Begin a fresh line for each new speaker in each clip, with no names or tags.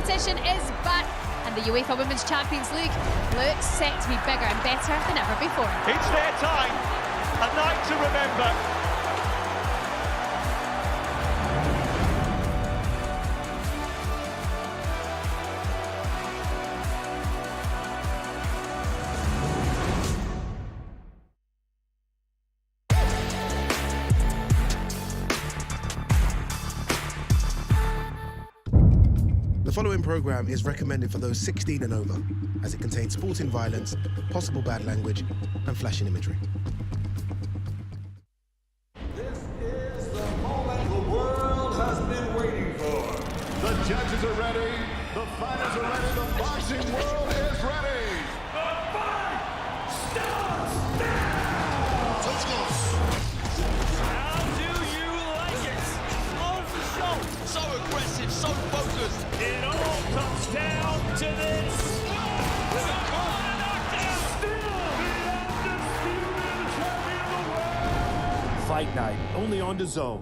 competition is back, and the UEFA Women's Champions League looks set to be bigger and better than ever before.
It's their time, a night to remember.
The following programme is recommended for those 16 and over, as it contains sporting violence, possible bad language, and flashing imagery.
This is the moment the world has been waiting for. The judges are ready, the fighters are ready, the boxing world is ready. The fight starts now! Let's go.
How do you like it? On the show, so aggressive, so focused. It all comes down to this. With a corner knockdown. Still the undisputed champion of the world.
Fight Night, only on DAZN.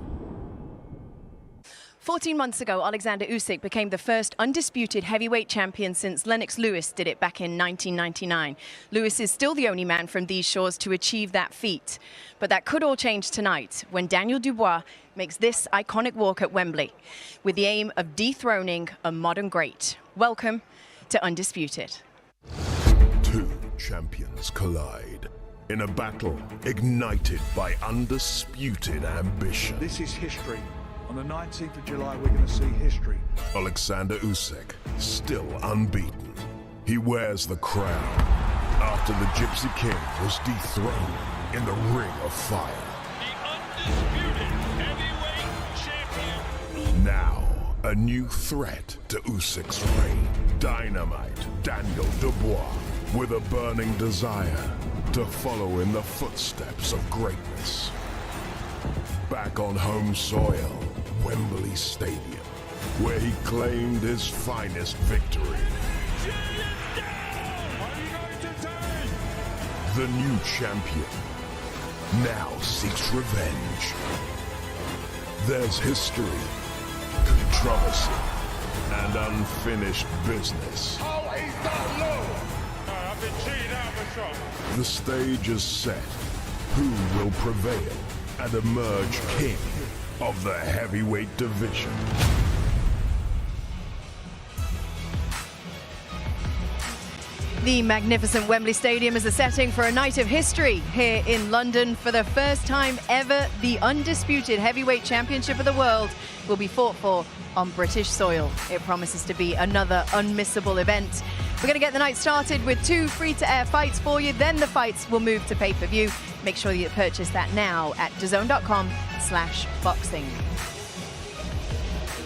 14 months ago, Oleksandr Usyk became the first undisputed heavyweight champion since Lennox Lewis did it back in 1999. Lewis is still the only man from these shores to achieve that feat. But that could all change tonight when Daniel Dubois makes this iconic walk at Wembley with the aim of dethroning a modern great. Welcome to Undisputed.
Two champions collide in a battle ignited by undisputed ambition.
This is history. On the 19th of July, we're going to see history.
Oleksandr Usyk, still unbeaten. He wears the crown after the Gypsy King was dethroned in the Ring of Fire.
The undisputed heavyweight champion.
Now, a new threat to Usyk's reign. Dynamite Daniel Dubois, with a burning desire to follow in the footsteps of greatness. Back on home soil, Wembley Stadium, where he claimed his finest victory. The new champion now seeks revenge. There's history, controversy, and unfinished business.
Oh, he's down low.
I've been cheated out of the shot.
The stage is set. Who will prevail and emerge king of the heavyweight division?
The magnificent Wembley Stadium is a setting for a night of history here in London. For the first time ever, the undisputed heavyweight championship of the world will be fought for on British soil. It promises to be another unmissable event. We're going to get the night started with 2 free-to-air fights for you. Then the fights will move to pay-per-view. Make sure you purchase that now at DAZN.com/boxing.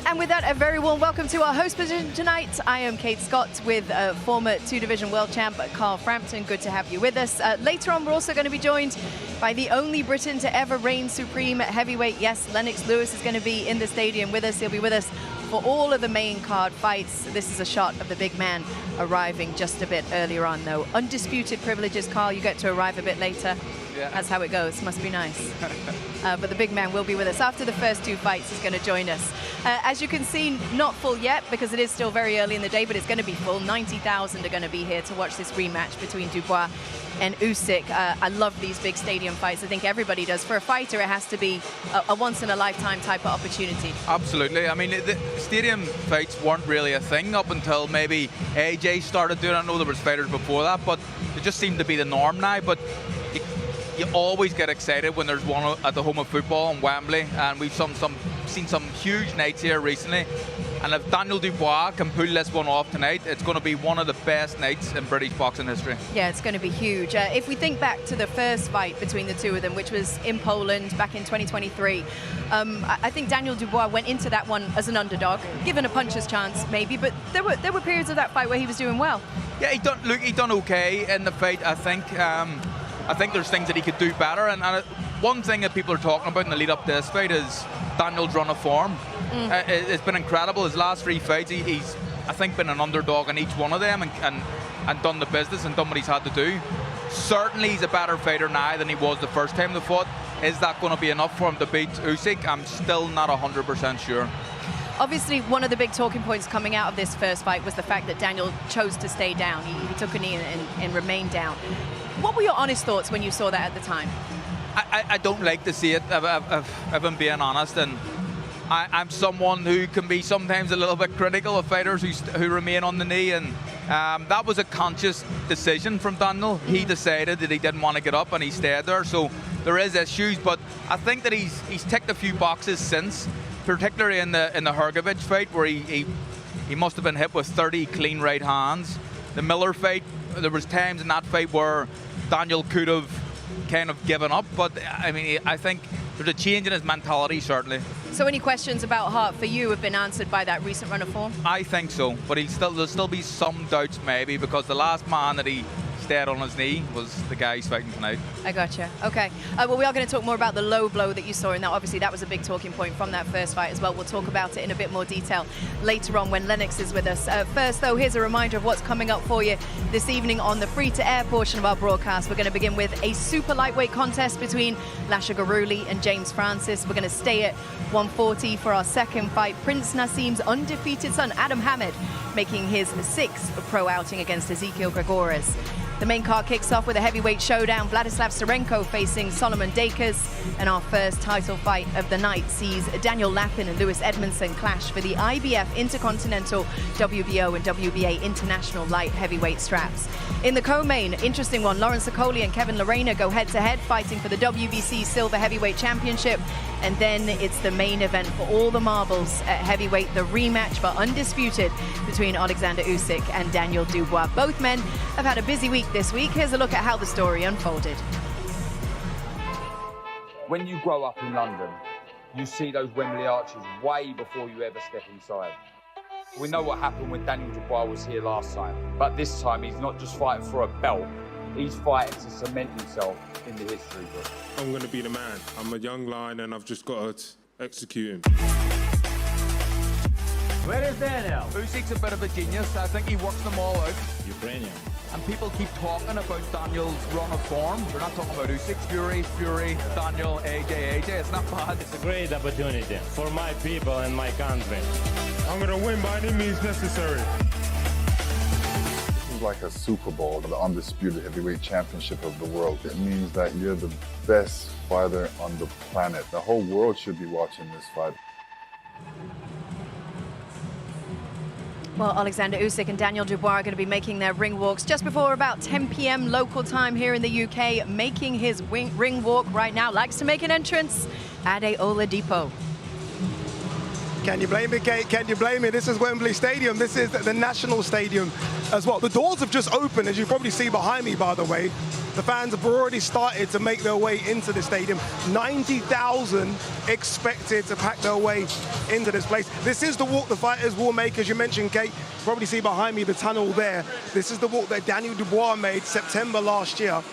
And with that, a very warm welcome to our host position tonight. I am Kate Scott with former 2-division world champ Carl Frampton. Good to have you with us. Later on, we're also going to be joined by the only Briton to ever reign supreme at heavyweight. Yes, Lennox Lewis is going to be in the stadium with us. He'll be with us for all of the main card fights. This is a shot of the big man arriving just a bit earlier on, though. Undisputed privileges, Carl. You get to arrive a bit later. Yeah. That's how it goes. Must be nice. But the big man will be with us. After the first 2 fights, he's going to join us. As you can see, not full yet because it is still very early in the day, but it's going to be full. 90,000 are going to be here to watch this rematch between Dubois and Usyk. I love these big stadium fights. I think everybody does. For a fighter, it has to be a once-in-a-lifetime type of opportunity.
Absolutely. I mean, the stadium fights weren't really a thing up until maybe AJ started doing it. I know there was fighters before that, but it just seemed to be the norm now. But you always get excited when there's one at the home of football in Wembley, and we've seen some huge nights here recently. And if Daniel Dubois can pull this one off tonight, it's going to be one of the best nights in British boxing history. Yeah, it's going to be huge. If we think back to the first fight between the two of them, which was in Poland back in 2023, I think Daniel Dubois went into that one as an underdog, given a puncher's chance maybe, but there were periods of that fight where he was doing well. Yeah, he done okay in the fight, I think. I think there's things that he could do better, and one thing that people are talking about in the lead up to this fight is Daniel's run of form. It's been incredible. His last 3 fights, he's I think been an underdog in each one of them and done the business and done what he's had to do. Certainly he's a better fighter now than he was the first time they fought. Is that going to be enough for him to beat Usyk? I'm still not 100% sure.
Obviously, one of the big talking points coming out of this first fight was the fact that Daniel chose to stay down. He took a knee and remained down. What were your honest thoughts when you saw that at the time?
I don't like to see it, if I'm being honest, and I'm someone who can be sometimes a little bit critical of fighters who remain on the knee, and that was a conscious decision from Daniel. He decided that he didn't want to get up and he stayed there, so there is issues, but I think that he's ticked a few boxes since, particularly in the Hrgovic fight, where he must have been hit with 30 clean right hands. The Miller fight, there was times in that fight where Daniel could have kind of given up, but I mean, I think there's a change in his mentality, certainly.
So any questions about Hart for you have been answered by that recent run of form?
I think so, but there'll still be some doubts maybe, because the last man that he stayed on his knee was the guy he's fighting tonight.
I gotcha. Okay. Well, we are going to talk more about the low blow that you saw in that. Obviously, that was a big talking point from that first fight as well. We'll talk about it in a bit more detail later on when Lennox is with us. First, though, here's a reminder of what's coming up for you this evening on the free-to-air portion of our broadcast. We're going to begin with a super lightweight contest between Lasha Guruli and James Francis. We're going to stay at 140 for our second fight. Prince Nassim's undefeated son, Adam Hamid, making his 6th pro outing against Ezekiel Gregores. The main card kicks off with a heavyweight showdown. Vladislav Serenko facing Solomon Dakers. And our first title fight of the night sees Daniel Lapin and Lewis Edmondson clash for the IBF Intercontinental, WBO and WBA International light heavyweight straps. In the co-main, interesting one, Lawrence Okoli and Kevin Lorena go head-to-head fighting for the WBC Silver Heavyweight Championship. And then it's the main event for all the marbles at heavyweight, the rematch but undisputed between Oleksandr Usyk and Daniel Dubois. Both men have had a busy week this week. Here's a look at how the story unfolded.
When you grow up in London, you see those Wembley arches way before you ever step inside. We know what happened when Daniel Dubois was here last time, but this time he's not just fighting for a belt, he's fighting to cement himself in the history book.
I'm going to be the man. I'm a young lion and I've just got to execute him.
Where is Daniel?
Usyk's a bit of a genius. I think he works them all out.
Ukrainian.
And people keep talking about Daniel's run of form. They're not talking about Usyk, Fury, Daniel, AJ. It's not bad.
It's a great opportunity for my people and my country.
I'm going to win by any means necessary.
This is like a Super Bowl, the undisputed heavyweight championship of the world. It means that you're the best fighter on the planet. The whole world should be watching this fight.
Well, Oleksandr Usyk and Daniel Dubois are going to be making their ring walks just before about 10 p.m. local time here in the UK. Making his ring walk right now, likes to make an entrance, Ade Oladipo.
Can you blame me, Kate? Can you blame me? This is Wembley Stadium. This is the National Stadium as well. The doors have just opened, as you probably see behind me, by the way. The fans have already started to make their way into the stadium. 90,000 expected to pack their way into this place. This is the walk the fighters will make, as you mentioned, Kate. You probably see behind me the tunnel there. This is the walk that Daniel Dubois made September last year.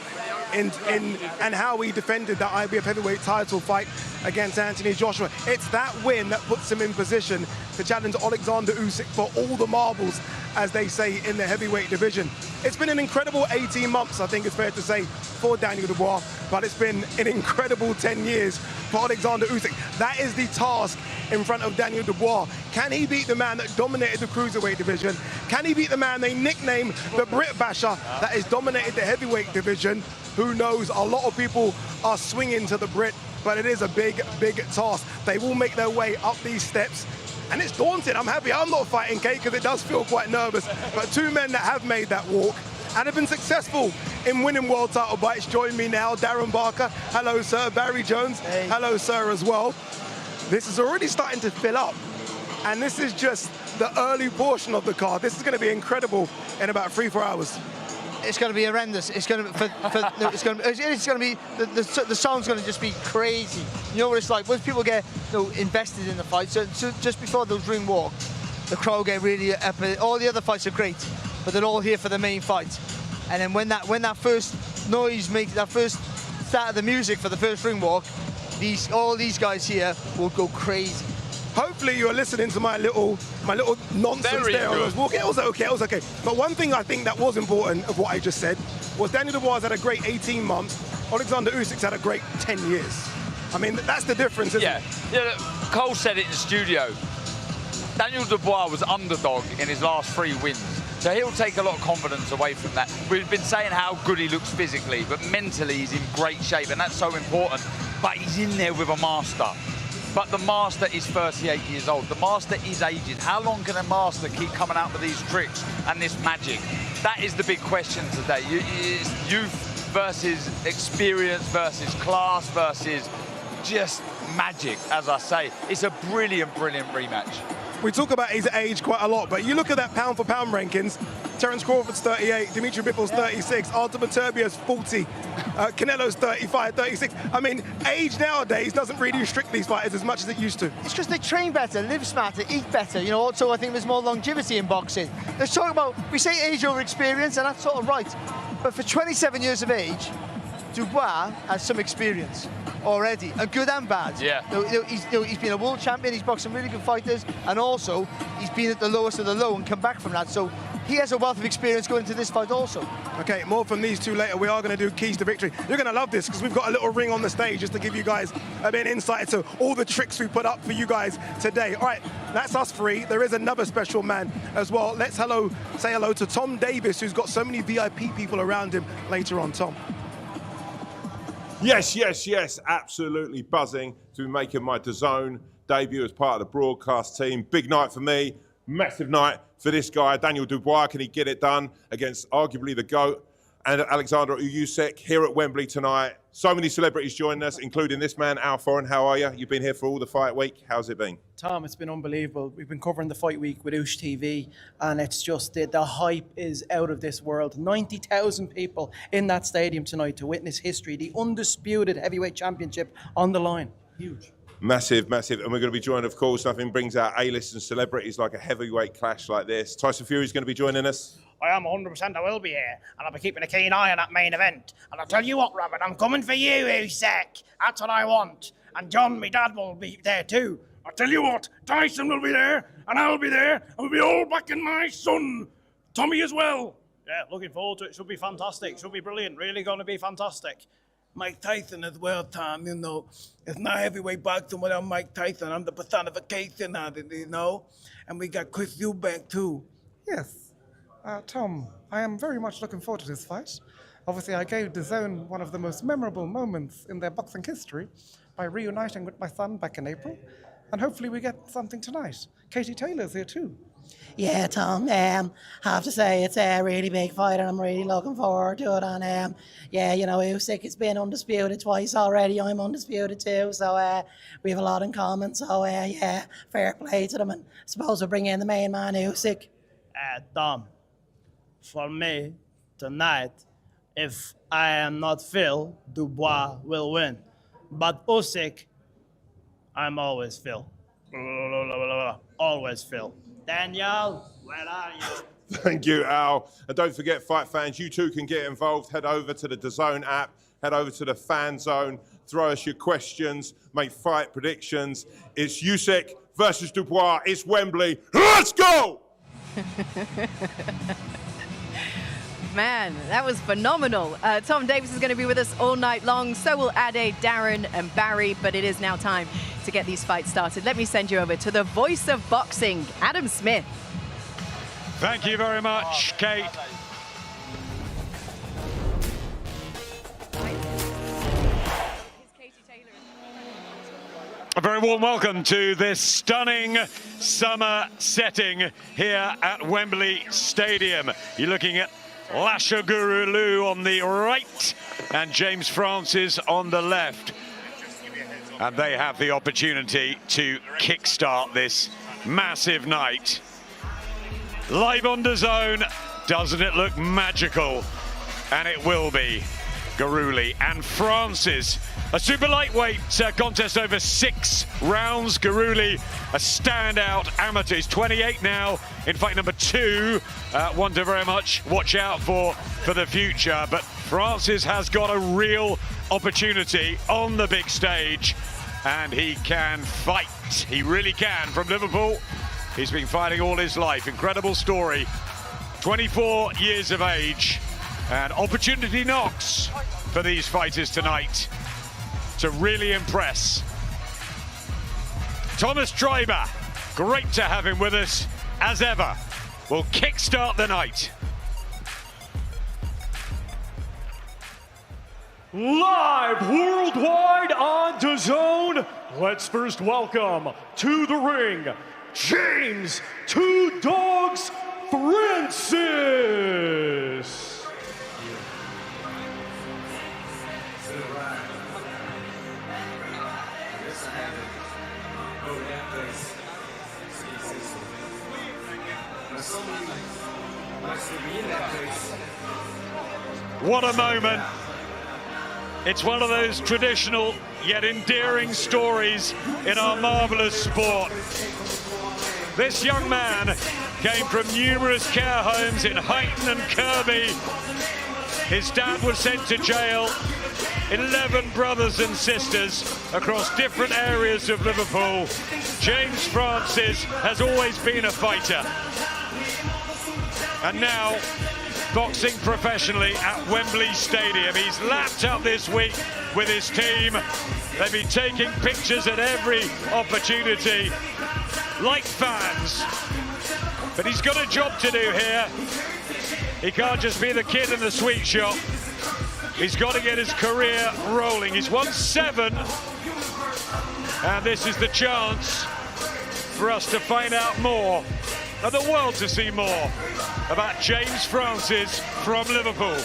And how he defended that IBF heavyweight title fight against Anthony Joshua. It's that win that puts him in position to challenge Oleksandr Usyk for all the marbles, as they say in the heavyweight division. It's been an incredible 18 months, I think it's fair to say, for Daniel Dubois, but it's been an incredible 10 years for Oleksandr Usyk. That is the task in front of Daniel Dubois. Can he beat the man that dominated the cruiserweight division? Can he beat the man they nicknamed the Brit Basher that has dominated the heavyweight division? Who knows? A lot of people are swinging to the Brit, but it is a big, big task. They will make their way up these steps, and it's daunting. I'm happy I'm not fighting, Kate, because it does feel quite nervous. But two men that have made that walk and have been successful in winning world title fights join me now. Darren Barker, hello, sir. Barry Jones, hey. Hello, sir, as well. This is already starting to fill up, and this is just the early portion of the card. This is going to be incredible in about 3-4 hours.
It's going to be horrendous. It's going to be the song's going to just be crazy. You know what it's like? Once people get invested in the fight, so just before those ring walk, the crowd get really up. All the other fights are great, but they're all here for the main fight. And then when that first noise makes that first start of the music for the first ring walk, all these guys here will go crazy.
Hopefully you are listening to my little nonsense there. I was walking. It was okay. But one thing I think that was important of what I just said was Daniel Dubois had a great 18 months. Oleksandr Usyk's had a great 10 years. I mean, that's the difference, isn't it?
Yeah, Cole said it in the studio. Daniel Dubois was underdog in his last 3 wins, so he'll take a lot of confidence away from that. We've been saying how good he looks physically, but mentally he's in great shape, and that's so important. But he's in there with a master. But the master is 38 years old. The master is aged. How long can a master keep coming out with these tricks and this magic? That is the big question today. It's youth versus experience versus class versus just magic, as I say. It's a brilliant, brilliant rematch.
We talk about his age quite a lot, but you look at that pound-for-pound rankings. Terence Crawford's 38, Dimitri Bivol 36, Artur Beterbiev's 40, Canelo's 35, 36. I mean, age nowadays doesn't really restrict these fighters as much as it used to.
It's because they train better, live smarter, eat better. You know, also I think there's more longevity in boxing. Let's talk about, we say age over experience, and that's sort of right. But for 27 years of age, Dubois has some experience already, and good and bad.
Yeah.
He's been a world champion, he's boxed some really good fighters, and also he's been at the lowest of the low and come back from that. So he has a wealth of experience going into this fight also.
Okay, more from these two later. We are going to do keys to victory. You're going to love this because we've got a little ring on the stage just to give you guys a bit of insight into all the tricks we put up for you guys today. All right, that's us three. There is another special man as well. Let's say hello to Tom Davis, who's got so many VIP people around him later on. Tom.
Yes, absolutely buzzing to be making my DAZN debut as part of the broadcast team. Big night for me, massive night for this guy, Daniel Dubois. Can he get it done against arguably the GOAT and Oleksandr Usyk here at Wembley tonight? So many celebrities joining us, including this man, Al Foreign. How are you? You've been here for all the fight week. How's it been?
Tom, it's been unbelievable. We've been covering the fight week with Ush TV, and it's just the hype is out of this world. 90,000 people in that stadium tonight to witness history, the undisputed heavyweight championship on the line. Huge.
Massive. And we're going to be joined, of course, nothing brings out A-list and celebrities like a heavyweight clash like this. Tyson Fury's going to be joining us.
I am 100%, I will be here, and I'll be keeping a keen eye on that main event. And I'll tell you what, Robert, I'm coming for you, Usyk. That's what I want. And John, my dad, will be there too. I'll tell you what, Tyson will be there, and I'll be there, and we'll be all backing my son, Tommy, as well. Yeah, looking forward to it. Should be fantastic. Should be brilliant. Really going to be fantastic. Mike Tyson as well, Tom, you know. It's not heavyweight boxing without Mike Tyson. I'm the personification of it, you know. And we got Chris Eubank too.
Yes. Tom, I am very much looking forward to this fight. Obviously, I gave DAZN one of the most memorable moments in their boxing history by reuniting with my son back in April, and hopefully we get something tonight. Katie Taylor's here too.
Yeah, Tom, I have to say it's a really big fight and I'm really looking forward to it. And yeah, you know, Usyk has been undisputed twice already. I'm undisputed too, so we have a lot in common. So yeah, fair play to them, and I suppose we'll bring in the main man, Usyk.
Tom, for me, tonight, if I am not Phil, Dubois will win. But Usyk, I'm always Phil. Always Phil. Daniel, where are you?
Thank you, Al. And don't forget, fight fans, you too can get involved. Head over to the DAZN app, head over to the fan zone, throw us your questions, make fight predictions. It's Usyk versus Dubois. It's Wembley. Let's go!
Man, that was phenomenal. Tom Davis is going to be with us all night long. So will Ade, Darren, and Barry. But it is now time to get these fights started. Let me send you over to the voice of boxing, Adam Smith.
Thank you very much, Kate. A very warm welcome to this stunning summer setting here at Wembley Stadium. You're looking at Lasha Guru on the right and James Francis on the left. And they have the opportunity to kickstart this massive night. Live on DAZN, doesn't it look magical? And it will be. Garuli and Francis. A super lightweight contest over 6 rounds. Garuli, a standout amateur. He's 28 now in fight number 2. One to very much watch out for the future. But Francis has got a real opportunity on the big stage. And he can fight. He really can. From Liverpool, he's been fighting all his life. Incredible story. 24 years of age. And opportunity knocks for these fighters tonight to really impress. Thomas Treiber Great to have him with us, as ever. We'll kickstart the night.
Live worldwide on DAZN, let's first welcome to the ring, James Two Dogs Francis.
What a moment. It's one of those traditional yet endearing stories in our marvelous sport. This young man came from numerous care homes in Huyton and Kirby. His dad was sent to jail. 11 brothers and sisters across different areas of Liverpool. James Francis has always been a fighter. And now, boxing professionally at Wembley Stadium. He's lapped up this week with his team. They've been taking pictures at every opportunity, like fans. But he's got a job to do here. He can't just be the kid in the sweet shop. He's got to get his career rolling. He's won 7. And this is the chance for us to find out more, and the world to see more about James Francis from Liverpool.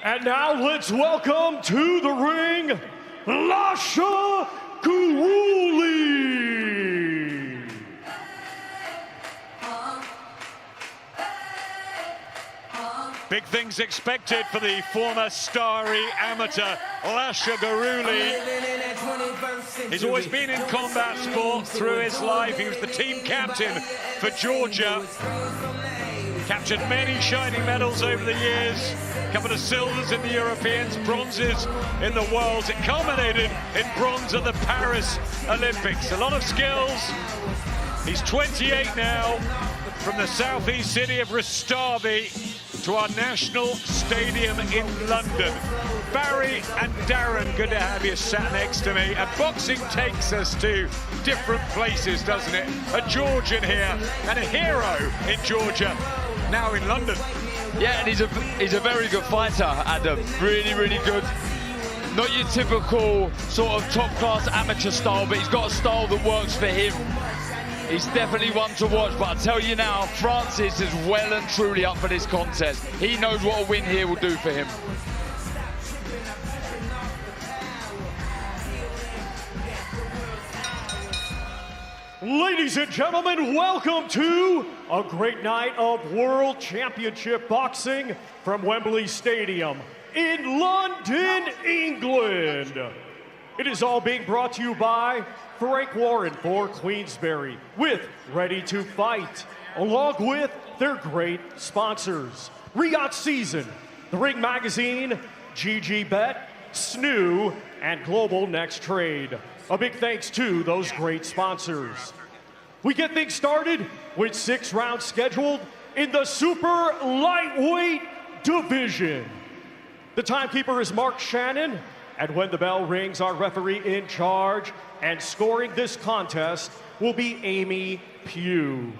And now let's welcome to the ring, Lasha Guruli.
Big things expected for the former starry amateur Lasha Guruli. He's always been in combat sport through his life. He was the team captain for Georgia. Captured many shining medals over the years. A couple of silvers in the Europeans, bronzes in the Worlds. It culminated in bronze at the Paris Olympics. A lot of skills. He's 28 now, from the southeast city of Rustavi to our national stadium in London. Barry and Darren, good to have you sat next to me. And boxing takes us to different places, doesn't it? A Georgian here and a hero in Georgia, now in London.
Yeah, and he's a very good fighter, Adam. Really, really good. Not your typical sort of top-class amateur style, but he's got a style that works for him. He's definitely one to watch, but I tell you now, Francis is well and truly up for this contest. He knows what a win here will do for him.
Ladies and gentlemen, welcome to a great night of World Championship Boxing from Wembley Stadium in London, England. It is all being brought to you by Frank Warren for Queensberry with Ready to Fight, along with their great sponsors, Riyadh Season, The Ring Magazine, GG Bet, Snoo, and Global Next Trade. A big thanks to those great sponsors. We get things started with 6 rounds scheduled in the super lightweight division. The timekeeper is Mark Shannon, and when the bell rings, our referee in charge and scoring this contest will be Amy Pugh.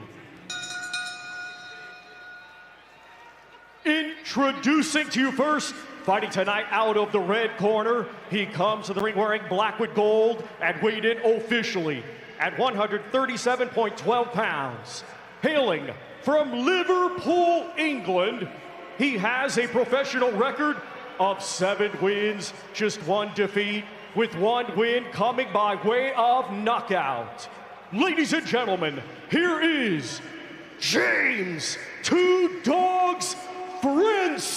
Introducing to you first, fighting tonight out of the red corner, he comes to the ring wearing black with gold and weighed in officially at 137.12 pounds. Hailing from Liverpool, England, he has a professional record of 7 wins, just 1 defeat, with 1 win coming by way of knockout. Ladies and gentlemen, here is James Two Dogs Francis.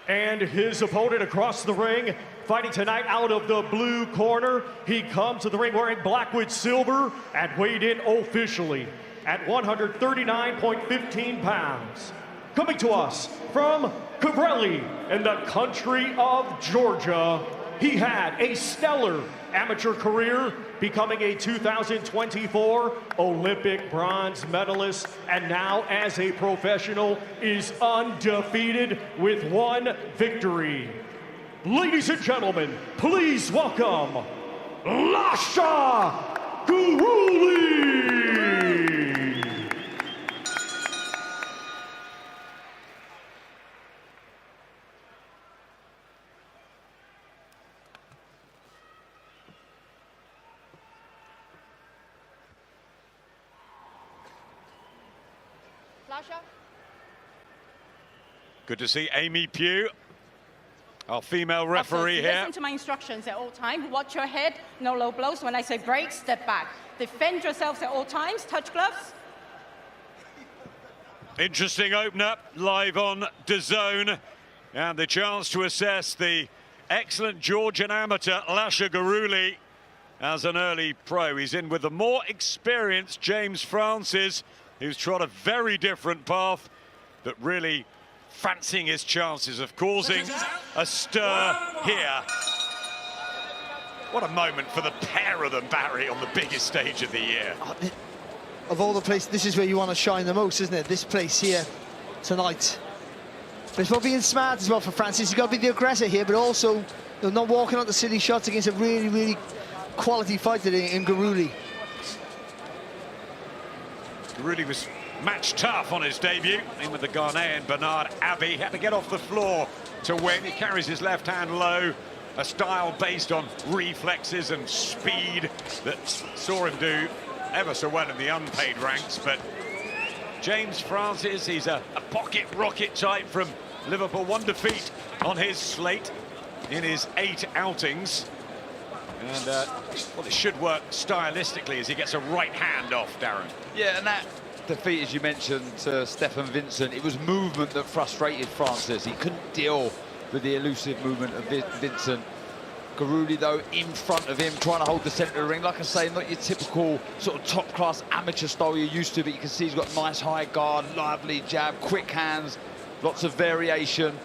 And his opponent across the ring, fighting tonight out of the blue corner, he comes to the ring wearing black with silver and weighed in officially at 139.15 pounds. Coming to us from Cabrelli in the country of Georgia, He had a stellar amateur career, becoming a 2024 Olympic bronze medalist, and now as a professional is undefeated with 1 victory. Ladies and gentlemen, please welcome Lasha Guruli!
Good to see Amy Pugh, our female referee here.
Listen to my instructions at all times. Watch your head, no low blows. When I say break, step back. Defend yourselves at all times. Touch gloves.
Interesting opener live on DAZN, and the chance to assess the excellent Georgian amateur Lasha Guruli as an early pro. He's in with the more experienced James Francis, who's trod a very different path, but really fancying his chances of causing a stir here. What a moment for the pair of them, Barry, on the biggest stage of the year.
Of all the places, this is where you want to shine the most, isn't it? This place here tonight. But it's about being smart as well for Francis. He's got to be the aggressor here, but also, you know, not walking out the silly shots against a really, really quality fighter in Guruli.
Guruli was match tough on his debut, in with the Ghanaian Bernard Abbey. Had to get off the floor to win. He carries his left hand low, a style based on reflexes and speed that saw him do ever so well in the unpaid ranks. But James Francis, he's a pocket rocket type from Liverpool. 1 defeat on his slate in his 8 outings. And well, it should work stylistically as he gets a right hand off, Darren.
Yeah, and that defeat, as you mentioned, to Stefan Vincent, it was movement that frustrated Francis. He couldn't deal with the elusive movement of Vincent. Guruli, though, in front of him, trying to hold the centre of the ring. Like I say, not your typical sort of top-class amateur style you're used to, but you can see he's got nice high guard, lively jab, quick hands, lots of variation.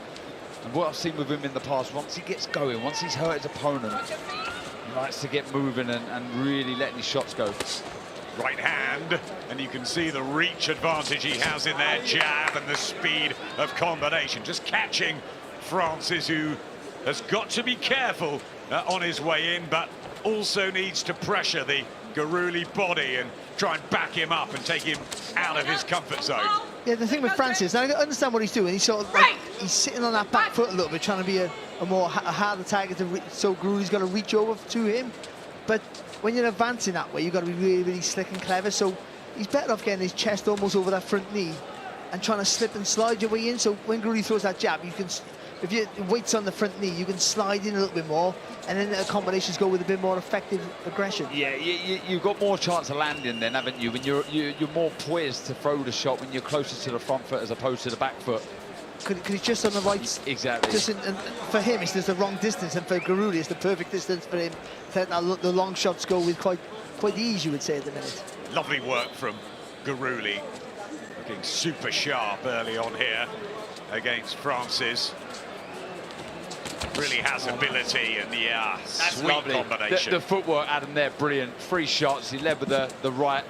And what I've seen with him in the past, once he gets going, once he's hurt his opponent, he likes to get moving and really letting his shots go.
Right hand, and you can see the reach advantage he has in their jab and the speed of combination. Just catching Francis, who has got to be careful on his way in, but also needs to pressure the Guruli body and try and back him up and take him out of his comfort zone.
Yeah, the thing with Francis, I understand what he's doing. He's sort of like, he's sitting on that back foot a little bit, trying to be a harder target, so Guruli's got to reach over to him. But when you're advancing that way, you've got to be really, really slick and clever. So he's better off getting his chest almost over that front knee and trying to slip and slide your way in. So when Guruli throws that jab, you can, if your weight's on the front knee, you can slide in a little bit more, and then the combinations go with a bit more effective aggression.
Yeah, you've got more chance of landing then, haven't you? When you're more poised to throw the shot when you're closer to the front foot as opposed to the back foot.
Because he's just on the right.
Exactly.
Just and for him, it's just the wrong distance, and for Guruli, it's the perfect distance for him. The long shots go with quite ease, you would say, at the minute.
Lovely work from Guruli, looking super sharp early on here against Francis. Really has ability, and yeah,
That's
sweet
lovely.
combination.
The footwork, Adam, there, brilliant. 3 shots. He led with the right.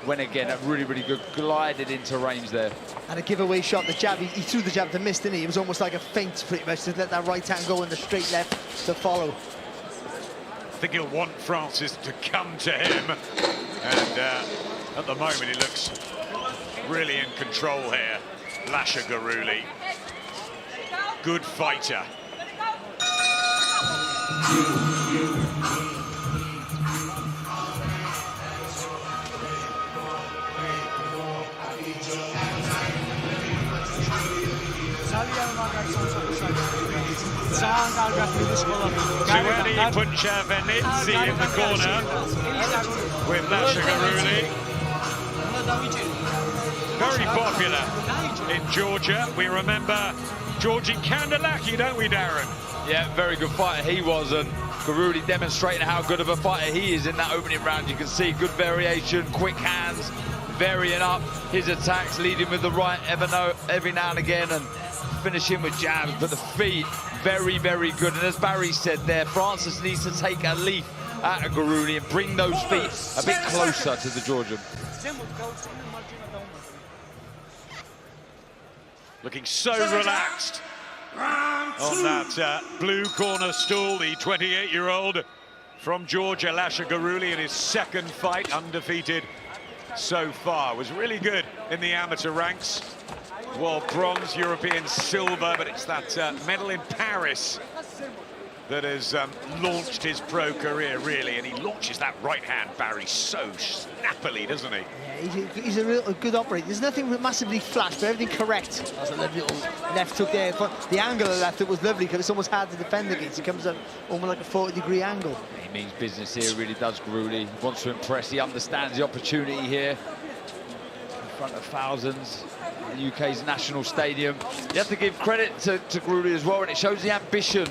Went again, a really, really good, glided into range there.
And a giveaway shot, the jab, he threw the jab to miss, didn't he? It was almost like a feint, pretty much, to let that right hand go and the straight left to follow.
I think he'll want Francis to come to him, and at the moment he looks really in control here. Lasha Guruli, good fighter. Giovanni Puncia-Venezzi in the corner with Lasha Guruli. Very popular in Georgia. We remember Georgi Kandelaki, don't we, Darren?
Yeah, very good fighter he was, and Guruli demonstrating how good of a fighter he is in that opening round. You can see good variation, quick hands, varying up his attacks, leading with the right every now and again, and finishing with jabs. But the feet,
very, very good. And as Barry said there, Francis needs to take a leaf at Guruli and bring those feet a bit closer to the Georgian.
Looking so relaxed on that blue corner stool, the 28-year-old from Georgia, Lasha Guruli, in his second fight, undefeated so far. Was really good in the amateur ranks. Well, bronze, European silver, but it's that medal in Paris that has launched his pro career, really, and he launches that right hand, Barry, so snappily, doesn't he?
Yeah, he's a good operator. There's nothing massively flash, but everything correct. That's a lovely little left hook there. The angle of left, it was lovely, because it's almost hard to defend against. It comes up almost like a 40-degree angle.
He means business here, really does, Guruli. He wants to impress, he understands the opportunity here in front of thousands. The UK's national stadium. You have to give credit to Guruli as well, and it shows the ambition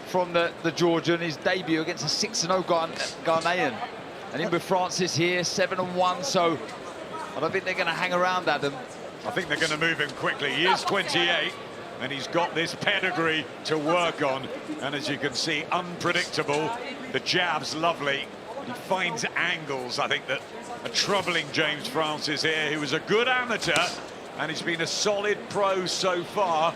from the Georgian, his debut against a 6-0 Ghanaian. And in with Francis here, 7-1, so I don't think they're going to hang around, Adam.
I think they're going to move him quickly. He is 28, and he's got this pedigree to work on. And as you can see, unpredictable. The jab's lovely. He finds angles, I think, that are troubling James Francis here, who was a good amateur, and he's been a solid pro so far.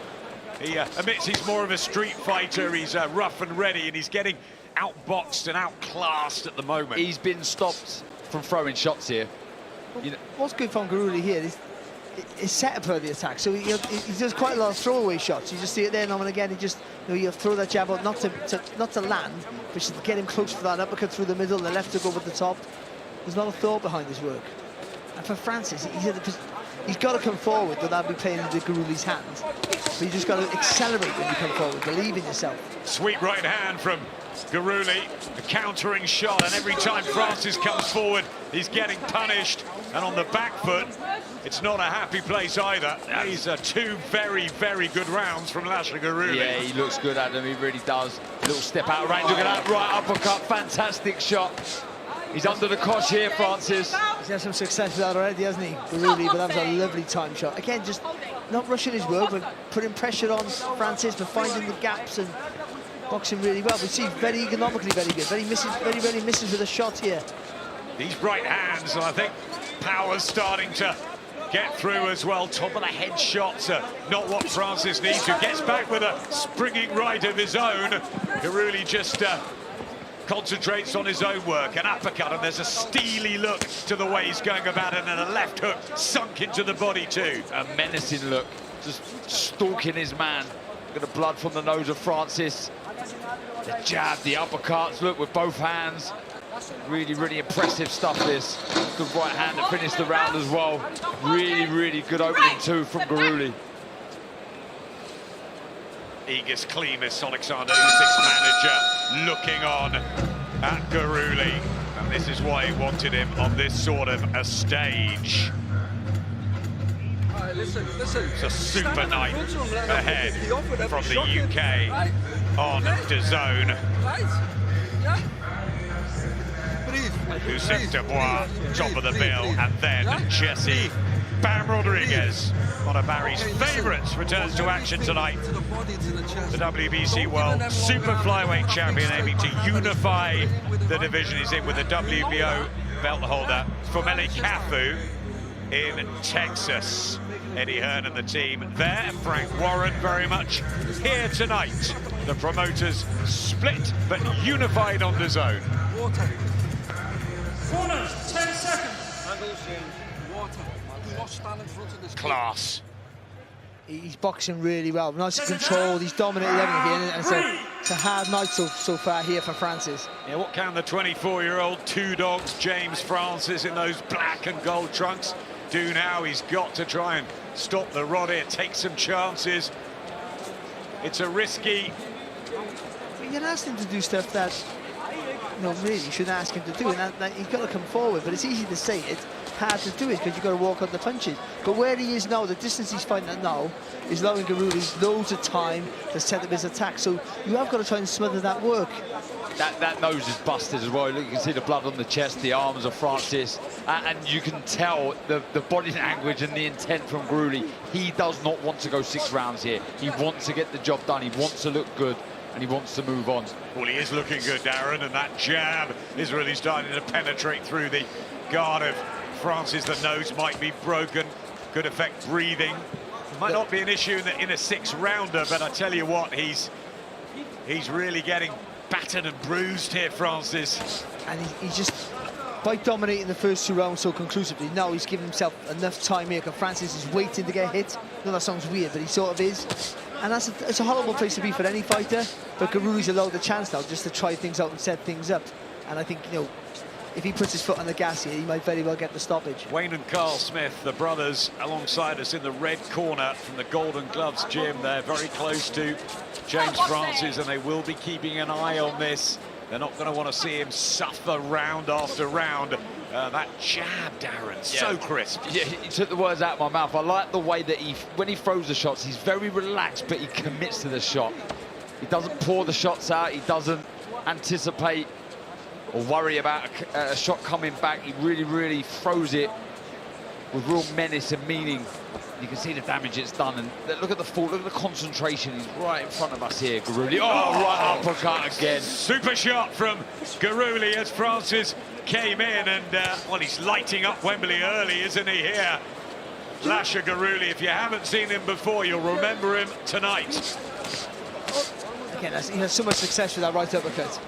He admits he's more of a street fighter. He's rough and ready, and he's getting outboxed and outclassed at the moment.
He's been stopped from throwing shots here.
You know, what's good from Guruli here is his setup for the attack. So he does quite a lot of throwaway shots. You just see it there now and again. He just, you throw that jab out, not to land, but to get him close for that uppercut through the middle, the left hook over the top. There's not a thought behind his work. And for Francis, he's got to come forward without be playing into Guruli's hands. So you just got to accelerate when you come forward, believe in yourself.
Sweet right hand from Guruli, a countering shot, and every time Francis comes forward, he's getting punished. And on the back foot, it's not a happy place either. These are two very, very good rounds from Lasha Guruli.
Yeah, he looks good, Adam, he really does. Little step out of range, look at that right uppercut, fantastic shot. He's under the cosh here, Francis.
He's had some success with that already, hasn't he, Guruli? But that was a lovely time shot. Again, just not rushing his work, but putting pressure on Francis, but finding the gaps and boxing really well. We see very economically very good. Very rarely misses with a shot here.
These right hands, and I think power's starting to get through as well. Top of the head shots are not what Francis needs to. Gets back with a springing right of his own. Guruli just concentrates on his own work, an uppercut, and there's a steely look to the way he's going about it, and a left hook sunk into the body too.
A menacing look, just stalking his man. Look at the blood from the nose of Francis. The jab, the uppercuts, look, with both hands. Really, really impressive stuff, this. Good right hand to finish the round as well. Really, really good opening too from Guruli.
Egis Klimas, Oleksandr Usyk's manager, looking on at Guruli. And this is why he wanted him on this sort of a stage.
Listen.
It's a super night ahead from the UK on DAZN. Usyk, Dubois, top of the bill, and then Jesse Bam Rodriguez, one of Barry's favourites, returns to action tonight. The WBC World Super Flyweight Champion, aiming to unify the division. He's in with the WBO belt holder from Cafu in Texas. Eddie Hearn and the team there. Frank Warren very much here tonight. The promoters split but unified on DAZN.
Corners, 10 seconds.
Class.
He's boxing really well, nice and controlled, he's dominated everything here, and it's a hard night so far here for Francis.
Yeah, what can the 24-year-old two dogs, James Francis, in those black and gold trunks, do now? He's got to try and stop the rod here, take some chances. It's a risky...
You can ask him to do stuff that, really, you shouldn't ask him to do, and that he's got to come forward, but it's easy to say it. Hard to do it because you've got to walk on the punches. But where he is now, the distance he's fighting at now, is allowing Guruli loads of time to set up his attack. So you have got to try and smother that work.
That nose is busted as well. Look, you can see the blood on the chest, the arms of Francis, and you can tell the body language and the intent from Gruly. He does not want to go 6 rounds here. He wants to get the job done. He wants to look good, and he wants to move on.
Well, he is looking good, Darren, and that jab is really starting to penetrate through the guard of Francis. The nose might be broken, could affect breathing. Might not be an issue in a 6-rounder, but I tell you what, he's really getting battered and bruised here, Francis.
And he's just, by dominating the first 2 rounds so conclusively, now he's given himself enough time here, because Francis is waiting to get hit. I know that sounds weird, but he sort of is. And it's a horrible place to be for any fighter, but Guruli's allowed the chance now just to try things out and set things up. And I think, you know, if he puts his foot on the gas here, he might very well get the stoppage.
Wayne and Carl Smith, the brothers, alongside us in the red corner from the Golden Gloves gym. They're very close to James Francis, and they will be keeping an eye on this. They're not going to want to see him suffer round after round. That jab, Darren, so crisp.
Yeah, he took the words out of my mouth. I like the way that when he throws the shots, he's very relaxed, but he commits to the shot. He doesn't pour the shots out. He doesn't anticipate or worry about a shot coming back. He really, really throws it with real menace and meaning. You can see the damage it's done, and look at the fall, look at the concentration. He's right in front of us here, Guruly. Oh, right uppercut again.
Super shot from Guruly as Francis came in, and well, he's lighting up Wembley early, isn't he, here? Lasha Guruly, if you haven't seen him before, you'll remember him tonight.
Again, he has so much success with that right uppercut.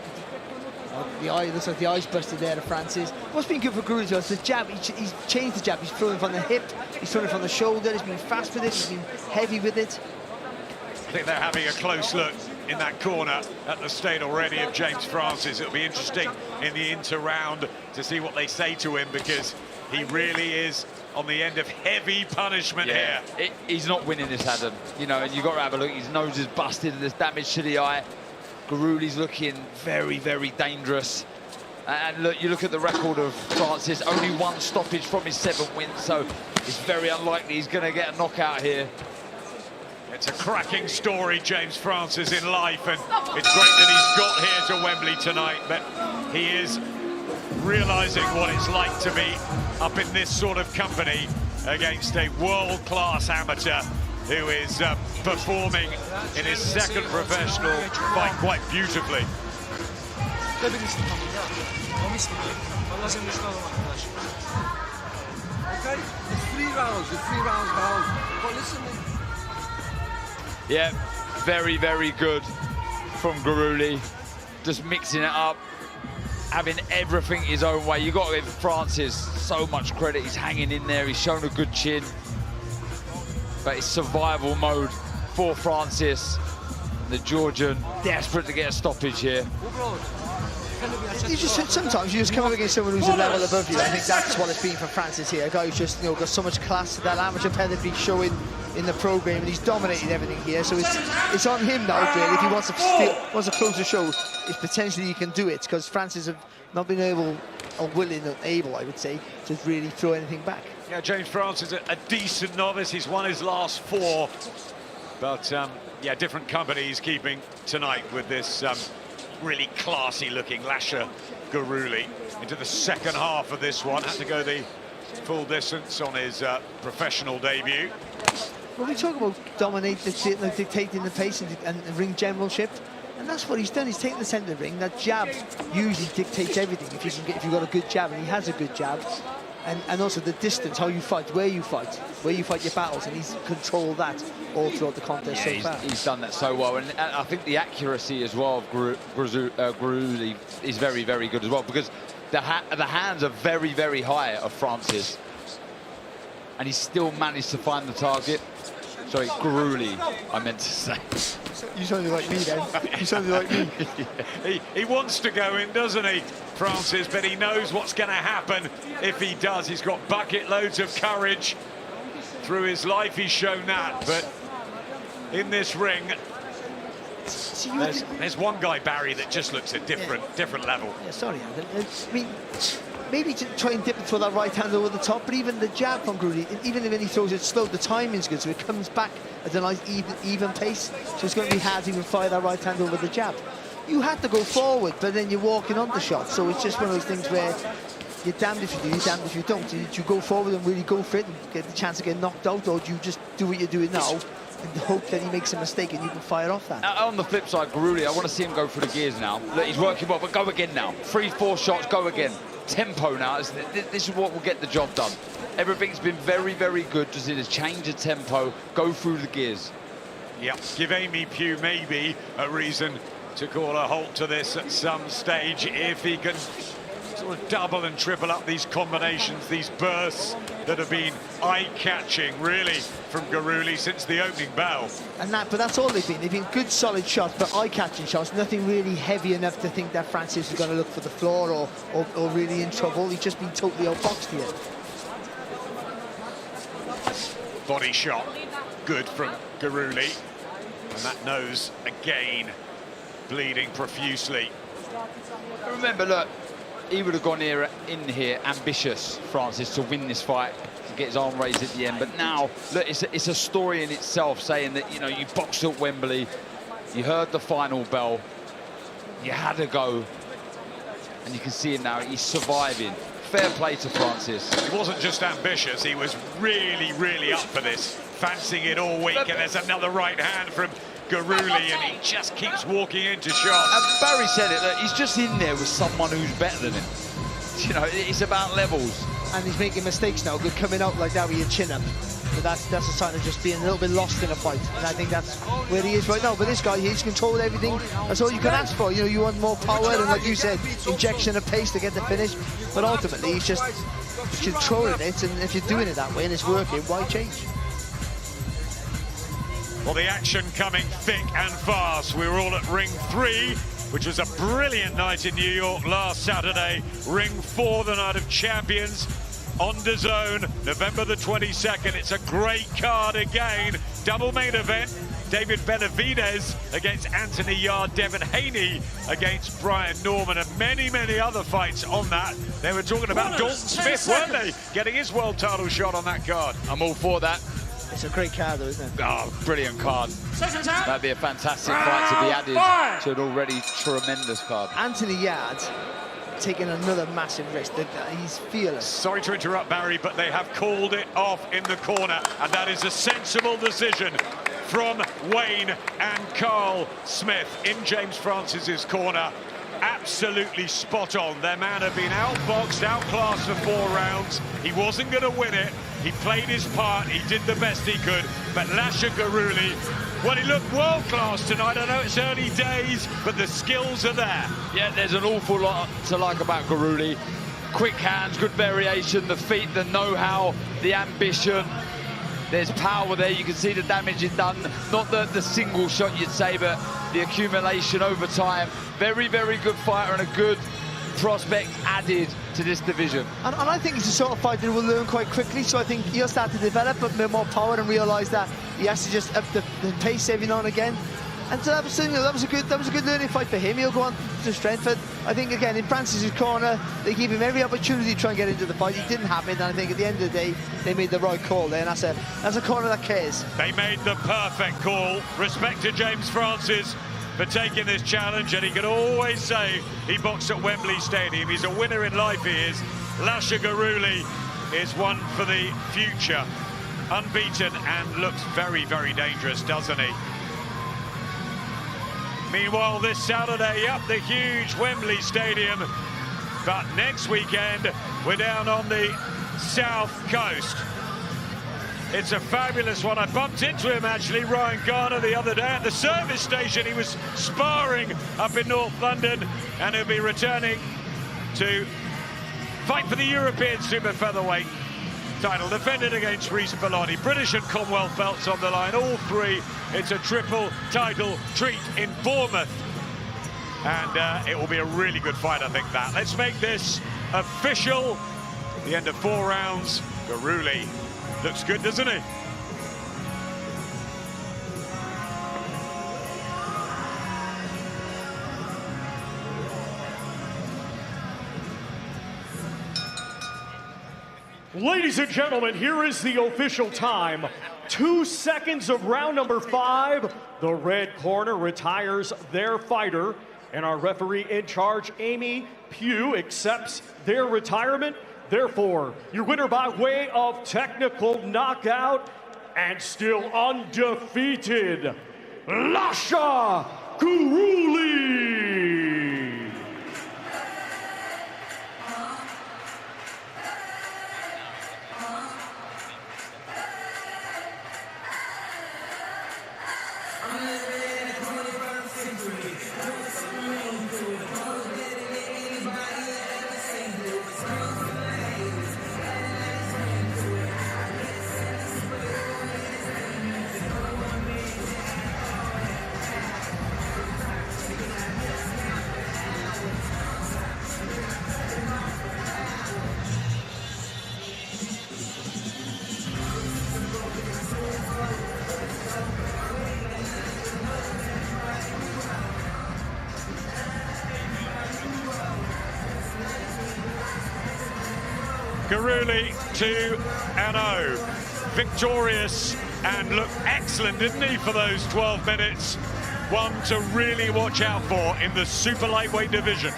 The eye, looks like the eye's busted there to Francis. What's been good for Guruly is the jab. He's changed the jab. He's throwing from the hip, he's throwing from the shoulder, he's been fast with it, he's been heavy with it.
I think they're having a close look in that corner at the state already of James Francis. It'll be interesting in the inter-round to see what they say to him, because he really is on the end of heavy punishment here.
He's not winning this, Adam. You know, and you've got to have a look. His nose is busted and there's damage to the eye. Guruly's looking very, very dangerous. And look, you look at the record of Francis, only 1 stoppage from his 7 wins, so it's very unlikely he's going to get a knockout here.
It's a cracking story, James Francis, in life, and it's great that he's got here to Wembley tonight, but he is realising what it's like to be up in this sort of company against a world-class amateur who is performing in his 2nd professional fight quite beautifully.
Yeah, very, very good from Guruly. Just mixing it up, having everything his own way. You've got to give Francis so much credit. He's hanging in there, he's shown a good chin. But it's survival mode for Francis. The Georgian desperate to get a stoppage here.
Sometimes you just come up against someone who's a level above you. I think that's what it's been for Francis here. A guy who's just, you know, got so much class, that amateur pedigree showing in the program, and he's dominated everything here. So it's on him now, really. If he wants to close the show, it's potentially he can do it, because Francis have not been able, or willing or able, I would say, to really throw anything back.
Yeah, James Francis, a decent novice. He's won his last 4. But, yeah, different company he's keeping tonight with this really classy-looking Lasha Guruly into the 2nd half of this one. Had to go the full distance on his professional debut.
When we talk about dictating the pace and ring generalship, and that's what he's done. He's taken the centre of the ring. That jab usually dictates everything. If you've got a good jab, and he has a good jab, and also the distance, how you fight, where you fight your battles, and he's controlled that all throughout the contest so far.
He's done that so well, and I think the accuracy as well of Guruly is very, very good as well, because the hands are very, very high of Francis, and he still managed to find the target. Sorry, Guruly, I meant to say.
You sounded like me then. You sounded like me.
He wants to go in, doesn't he, Francis? But he knows what's going to happen if he does. He's got bucket loads of courage. Through his life, he's shown that. But in this ring, there's one guy, Barry, that just looks a different level.
Yeah, sorry, Adam. I mean, maybe to try and dip it for that right hand over the top, but even the jab from Guruly, even when he throws it slow, the timing's good, so it comes back at a nice even pace. So it's going to be hard to even fire that right hand over the jab. you had to go forward, but then you're walking on the shot. So it's just one of those things where you're damned if you do, you're damned if you don't. Do you go forward and really go for it and get the chance to get knocked out, or do you just do what you're doing now and hope that he makes a mistake and you can fire off that?
On the flip side, Garuli, I want to see him go through the gears now. Look, he's working well, but go again now. 3-4 shots, go again. Tempo now. This is what will get the job done. Everything's been very, very good. Just need to change the tempo, go through the gears.
Yep, give Amy Pugh maybe a reason to call a halt to this at some stage if he can sort of double and triple up these combinations, these bursts that have been eye-catching, really, from Garuli since the opening bell.
But that's all they've been. They've been good, solid shots, but eye-catching shots. Nothing really heavy enough to think that Francis is going to look for the floor or really in trouble. He's just been totally outboxed here.
Body shot, good from Garuli. And that nose, again, bleeding profusely.
Remember, look, he would have gone in here ambitious, Francis, to win this fight, to get his arm raised at the end. But now, look, it's a story in itself, saying that, you know, you boxed at Wembley, you heard the final bell, you had to go, and you can see him now, he's surviving. Fair play to Francis.
He wasn't just ambitious, he was really, really up for this, fancying it all week, and there's another right hand from Garuli, and he just keeps walking into shots.
And Barry said it, that he's just in there with someone who's better than him. You know, it's about levels.
And he's making mistakes now, good coming out like that with your chin up. But that's a sign of just being a little bit lost in a fight. And I think that's where he is right now. But this guy, he's controlled everything. That's all you can ask for. You know, you want more power and, like you said, injection of pace to get the finish. But ultimately, he's just controlling it. And if you're doing it that way and it's working, why change?
Well, the action coming thick and fast. We were all at Ring 3, which was a brilliant night in New York last Saturday. Ring 4, the Night of Champions, on DAZN, November the 22nd. It's a great card again. Double main event. David Benavidez against Anthony Yarde, Devin Haney against Brian Norman, and many, many other fights on that. They were talking about Dalton Smith, weren't they? Getting his world title shot on that card.
I'm all for that.
It's a great card, though, isn't it?
Oh, brilliant card. That'd be a fantastic fight to be added to an already tremendous card.
Anthony Yarde taking another massive risk. He's fearless.
Sorry to interrupt, Barry, but they have called it off in the corner, and that is a sensible decision from Wayne and Carl Smith in James Francis's corner. Absolutely spot on. Their man had been outboxed, outclassed for 4 rounds. He wasn't going to win it. He played his part. He did the best he could. But Lasha Garuli, well, he looked world-class tonight. I know it's early days, but the skills are there.
Yeah, there's an awful lot to like about Garuli. Quick hands, good variation, the feet, the know-how, the ambition. There's power there. You can see the damage he's done. Not the single shot you'd say, but the accumulation over time. Very, very good fighter and a good prospect added to this division.
And I think he's the sort of fighter who will learn quite quickly, so I think he'll start to develop a bit more power and realise that he has to just up the pace every now and again. And so that was a good learning fight for him. He'll go on to strength. But I think, again, in Francis's corner, they gave him every opportunity to try and get into the fight. He didn't have it, and I think at the end of the day, they made the right call there, and that's a corner that cares.
They made the perfect call. Respect to James Francis for taking this challenge, and he can always say he boxed at Wembley Stadium. He's a winner in life, he is. Lasha Garuli is one for the future. Unbeaten and looks very, very dangerous, doesn't he? Meanwhile, this Saturday, up the huge Wembley Stadium. But next weekend, we're down on the South Coast. It's a fabulous one. I bumped into him, actually, Ryan Garner, the other day at the service station. He was sparring up in North London, and he'll be returning to fight for the European super featherweight title, defended against Reece Bellotti. British and Commonwealth belts on the line, all 3. It's a triple title treat in Bournemouth. And it will be a really good fight, I think, that. Let's make this official. The end of 4 rounds. Garuli looks good, doesn't he?
Ladies and gentlemen, here is the official time. 2 seconds of round number 5. The red corner retires their fighter. and our referee in charge, Amy Pugh, accepts their retirement. Therefore, your winner by way of technical knockout and still undefeated, Lasha Guruli.
Guruli 2-0, victorious and looked excellent, didn't he, for those 12 minutes? One to really watch out for in the super lightweight division.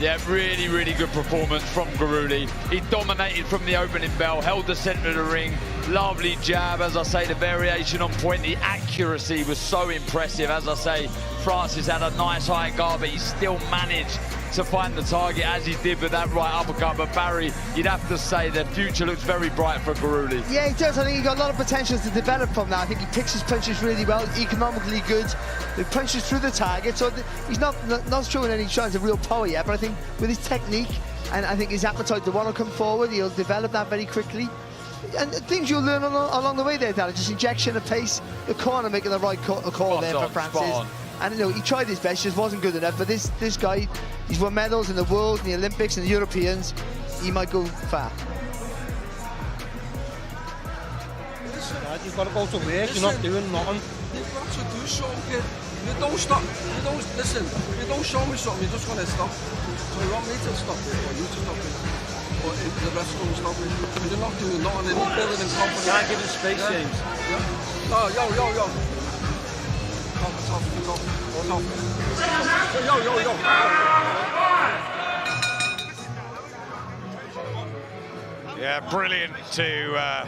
Yeah, really, really good performance from Guruli. He dominated from the opening bell, held the centre of the ring. Lovely jab, as I say, the variation on point, the accuracy was so impressive. As I say, Francis had a nice high guard, but he still managed to find the target as he did with that right uppercut. But Barry, you'd have to say the future looks very bright for Guruli.
Yeah, he does. I think he's got a lot of potential to develop from that. I think he picks his punches really well, economically good. He punches through the target, so he's not showing any signs of real power yet. But I think with his technique and I think his appetite to want to come forward, he'll develop that very quickly. And things you'll learn along the way there, Darren. Just injection of pace, the corner making the right call there for Francis. And you know, he tried his best, just wasn't good enough. But this guy, he's won medals in the world, in the Olympics, and the Europeans. He might go far.
You've got to go to work. You're not doing nothing. You've got to do something. You don't stop. You don't listen. You don't show me something. You're just going to stop. So you want me to stop it, or you to stop it, or the rest of them stop it. But you're not doing nothing. You're building in confidence. Can't give him space, James. Yeah. No, yo.
Yeah, brilliant to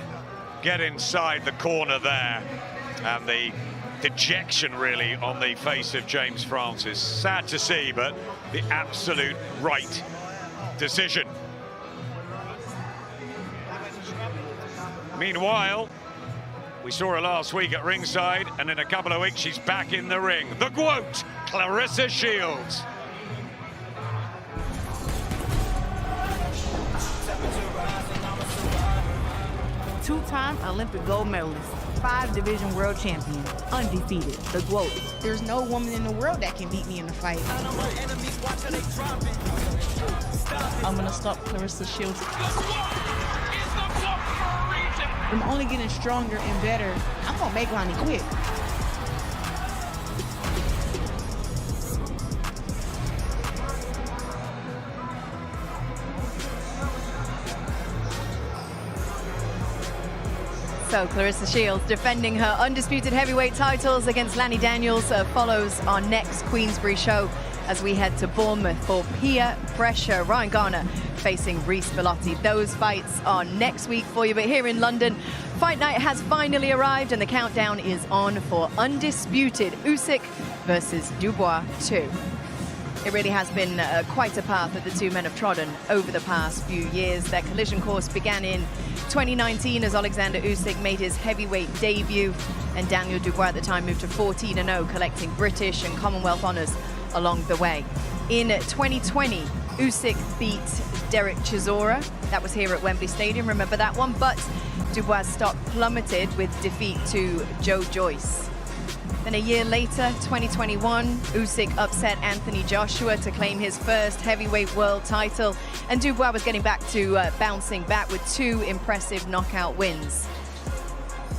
get inside the corner there, and the dejection really on the face of James Francis. Sad to see, but the absolute right decision. Meanwhile, we saw her last week at ringside, and in a couple of weeks she's back in the ring. The GOAT, Claressa Shields.
Two-time Olympic gold medalist, 5-division world champion, undefeated, the GOAT.
There's no woman in the world that can beat me in a fight.
I'm gonna stop Claressa Shields. I'm only getting stronger and better. I'm gonna make Lonnie quit.
So Claressa Shields defending her undisputed heavyweight titles against Lanny Daniels follows our next Queensbury show as we head to Bournemouth for Peer Pressure. Ryan Garner facing Reece Bellotti. Those fights are next week for you, but here in London, fight night has finally arrived and the countdown is on for undisputed Usyk versus Dubois 2. It really has been quite a path that the two men have trodden over the past few years. Their collision course began in 2019 as Oleksandr Usyk made his heavyweight debut, and Daniel Dubois at the time moved to 14-0, collecting British and Commonwealth honours along the way. In 2020, Usyk beat Derek Chisora. That was here at Wembley Stadium, remember that one? But Dubois' stock plummeted with defeat to Joe Joyce. Then a year later, 2021, Usyk upset Anthony Joshua to claim his first heavyweight world title, and Dubois was getting back to bouncing back with 2 impressive knockout wins.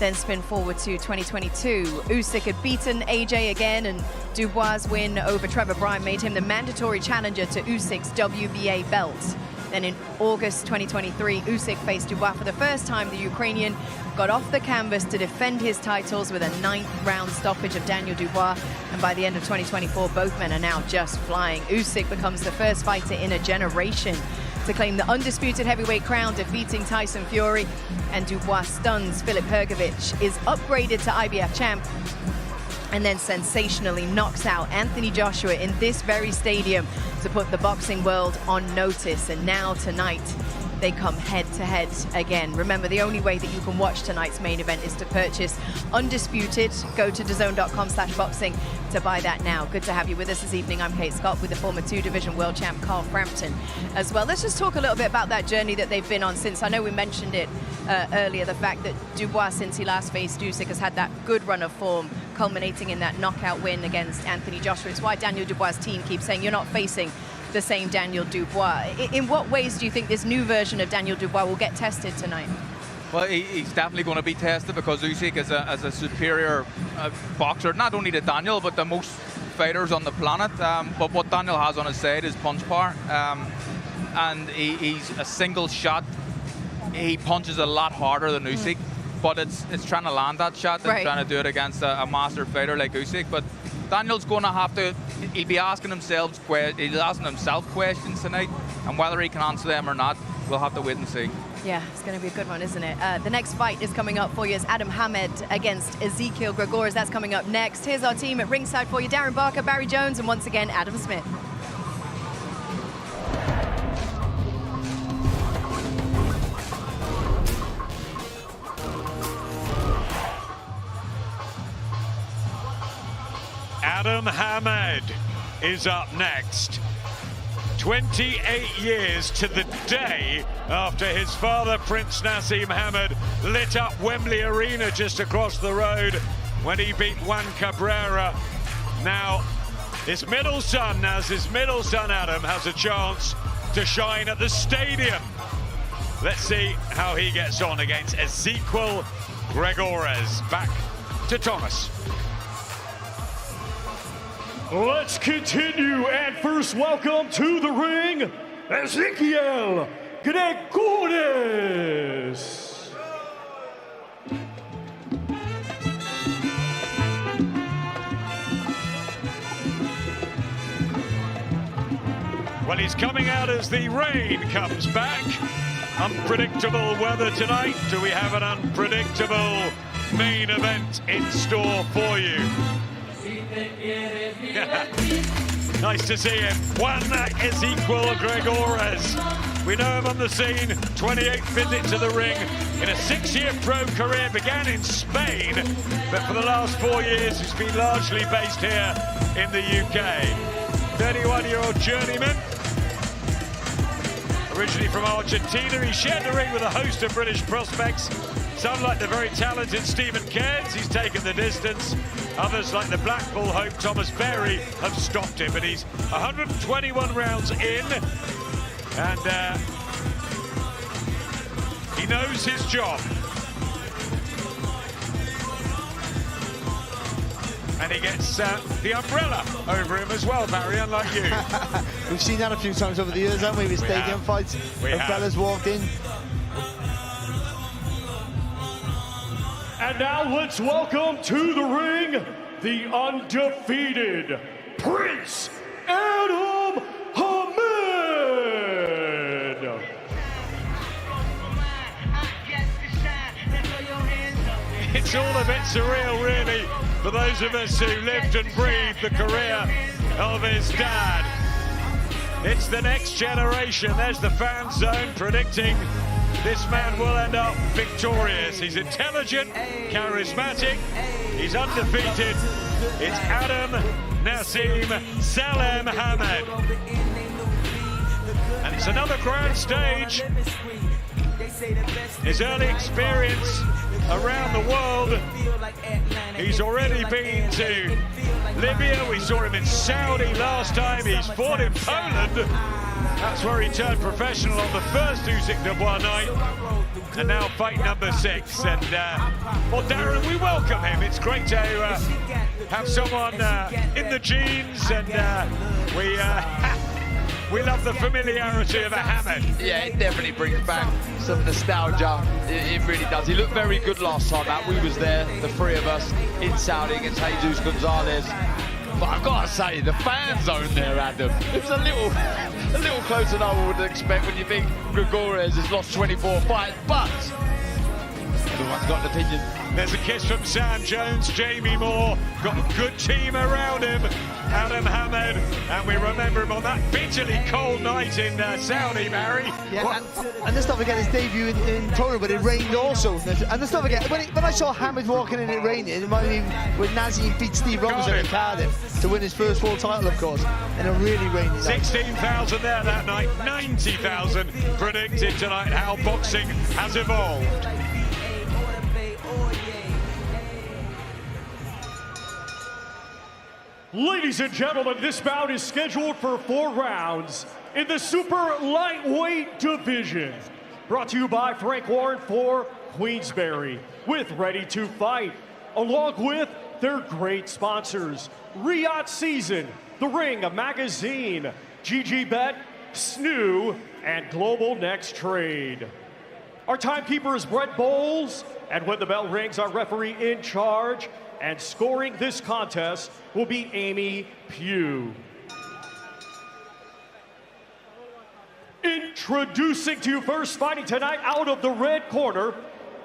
Then spin forward to 2022. Usyk had beaten AJ again, and Dubois' win over Trevor Bryan made him the mandatory challenger to Usyk's WBA belt. Then in August 2023, Usyk faced Dubois for the first time. The Ukrainian got off the canvas to defend his titles with a 9th round stoppage of Daniel Dubois. And by the end of 2024, both men are now just flying. Usyk becomes the first fighter in a generation to claim the undisputed heavyweight crown, defeating Tyson Fury. And Dubois stuns Filip Hrgović, is upgraded to IBF champ, and then sensationally knocks out Anthony Joshua in this very stadium to put the boxing world on notice. And now tonight, they come head-to-head again. Remember, the only way that you can watch tonight's main event is to purchase Undisputed. Go to DAZN.com/boxing to buy that now. Good to have you with us this evening. I'm Kate Scott with the former 2-division world champ Carl Frampton as well. Let's just talk a little bit about that journey that they've been on since. I know we mentioned it earlier, the fact that Dubois, since he last faced Usyk, has had that good run of form, culminating in that knockout win against Anthony Joshua. It's why Daniel Dubois' team keeps saying you're not facing the same Daniel Dubois. In what ways do you think this new version of Daniel Dubois will get tested tonight?
Well, he's definitely going to be tested because Usyk is a superior boxer, not only to Daniel, but to most fighters on the planet. But what Daniel has on his side is punch power. And he's a single shot. He punches a lot harder than Usyk, but it's trying to land that shot and trying to do it against a master fighter like Usyk. But Daniel's going to have to, he'll be asking himself questions tonight, and whether he can answer them or not, we'll have to wait and see.
Yeah, it's going to be a good one, isn't it? The next fight is coming up for you is Adam Hamed against Ezekiel Gregores. That's coming up next. Here's our team at ringside for you. Darren Barker, Barry Jones, and once again, Adam Smith.
Adam Hamed is up next. 28 years to the day after his father, Prince Nassim Hamed, lit up Wembley Arena just across the road when he beat Juan Cabrera. Now, his middle son Adam has a chance to shine at the stadium. Let's see how he gets on against Ezekiel Gregores. Back to Thomas.
Let's continue, and first welcome to the ring, Ezekiel Gregores.
Well, he's coming out as the rain comes back. Unpredictable weather tonight. Do we have an unpredictable main event in store for you? Nice to see him. Juan Ezekiel Gregores. We know him on the scene, 28th visit to the ring in a 6-year pro career. Began in Spain, but for the last 4 years he's been largely based here in the UK. 31-year-old journeyman. Originally from Argentina, he shared the ring with a host of British prospects. Some like the very talented Stephen Cairns, he's taken the distance. Others like the Blackpool hope Thomas Berry have stopped him, but he's 121 rounds in, and he knows his job. And he gets the umbrella over him as well, Barry, unlike you.
We've seen that a few times over the years, haven't we, with stadium fights. Umbrellas walked in.
And now let's welcome to the ring, the undefeated Prince Adam Hamed.
It's all a bit surreal, really, for those of us who lived and breathed the career of his dad. It's the next generation. There's the fan zone predicting this man will end up victorious. He's intelligent, charismatic, he's undefeated. It's Adam Nassim Salem Hamed. And it's another grand stage. His early experience around the world. He's already been to Libya. We saw him in Saudi last time. He's fought in Poland. That's where he turned professional on the first Usyk Dubois night, and now fight number 6. And well, Darren, we welcome him. It's great to have someone in the genes, and we love the familiarity of a Hamed.
Yeah, it definitely brings back some nostalgia. It really does. He looked very good last time out. We was there, the three of us, in Saudi against Jesus Gonzalez. But I've got to say, the fan zone there, Adam, it was a little closer than I would expect when you think Gregores has lost 24 fights, but everyone's got an opinion.
There's a kiss from Sam Jones, Jamie Moore, got a good team around him, Adam Hamed, and we remember him on that bitterly cold night in Saudi, Barry.
Yeah, and let's not forget his debut in Prelims, but it rained also. And let's not forget, when I saw Hamed walking in it raining, it reminded me when Nazim beat Steve Robinson in Cardiff to win his first world title, of course, in a really rainy night.
16,000 there that night, 90,000 predicted tonight. How boxing has evolved.
Ladies and gentlemen, this bout is scheduled for 4 rounds in the super lightweight division. Brought to you by Frank Warren for Queensberry with Ready to Fight, along with their great sponsors, Riyadh Season, The Ring Magazine, GG Bet, SNU, and Global Next Trade. Our timekeeper is Brett Bowles, and when the bell rings, our referee in charge and scoring this contest will be Amy Pugh. Introducing to you first, fighting tonight out of the red corner.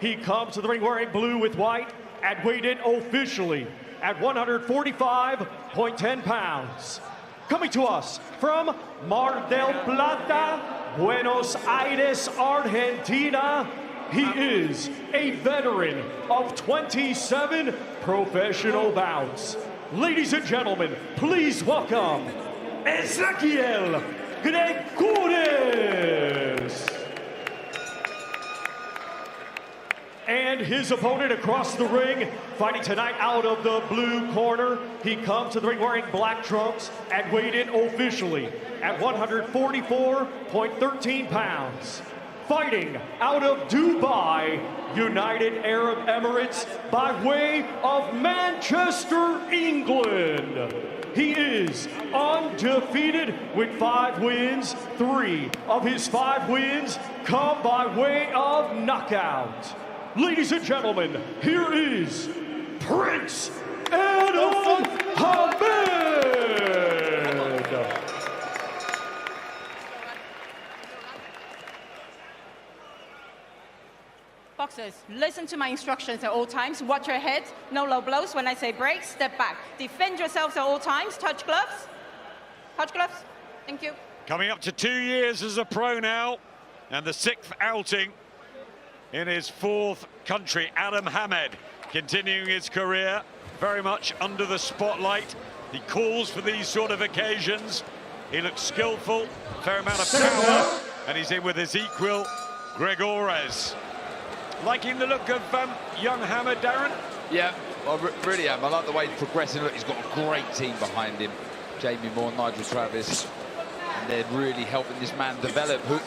He comes to the ring wearing blue with white and weighed in officially at 145.10 pounds. Coming to us from Mar del Plata, Buenos Aires, Argentina, he is a veteran of 27 professional bouts. Ladies and gentlemen, please welcome Ezequiel Gregores. And his opponent across the ring, fighting tonight out of the blue corner. He comes to the ring wearing black trunks and weighed in officially at 144.13 pounds. Fighting out of Dubai, United Arab Emirates, by way of Manchester, England. He is undefeated with 5 wins. 3 of his 5 wins come by way of knockout. Ladies and gentlemen, here is Prince Adam Hamed.
Boxers, listen to my instructions at all times. Watch your head. No low blows. When I say break, step back. Defend yourselves at all times. Touch gloves. Touch gloves. Thank you.
Coming up to 2 years as a pro now, and the 6th outing in his 4th country. Adam Hamed continuing his career very much under the spotlight. He calls for these sort of occasions. He looks skillful, fair amount of power, and he's in with his equal, Gregores. Liking the look of young Hamed, Darren?
Yeah, I really am. I like the way he's progressing. Look, he's got a great team behind him. Jamie Moore, Nigel Travis. And they're really helping this man develop, who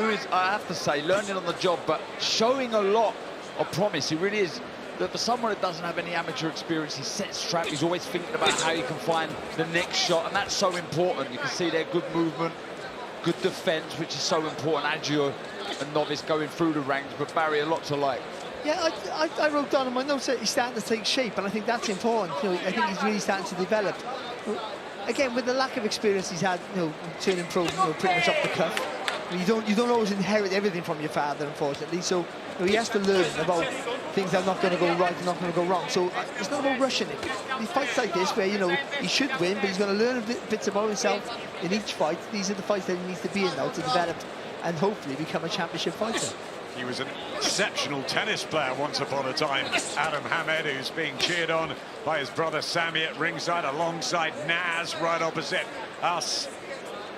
is, I have to say, learning on the job, but showing a lot of promise. He really is. That for someone that doesn't have any amateur experience, he sets trap. He's always thinking about how he can find the next shot, and that's so important. You can see their good movement, good defense, which is so important as you're a novice going through the ranks, but Barry, a lot to like.
Yeah, I wrote down in my notes that he's starting to take shape, and I think that's important. You know, I think he's really starting to develop. Again, with the lack of experience he's had, you know, turning pro, you know, pretty much off the cuff. You don't always inherit everything from your father, unfortunately. So you know, he has to learn about things that are not going to go right and not going to go wrong. So it's not about rushing it. He fights like this, where you know he should win, but he's going to learn bits about himself in each fight. These are the fights that he needs to be in now to develop and hopefully become a championship fighter.
He was an exceptional tennis player once upon a time, Adam Hamed, who's being cheered on by his brother Sammy at ringside, alongside Naz right opposite us.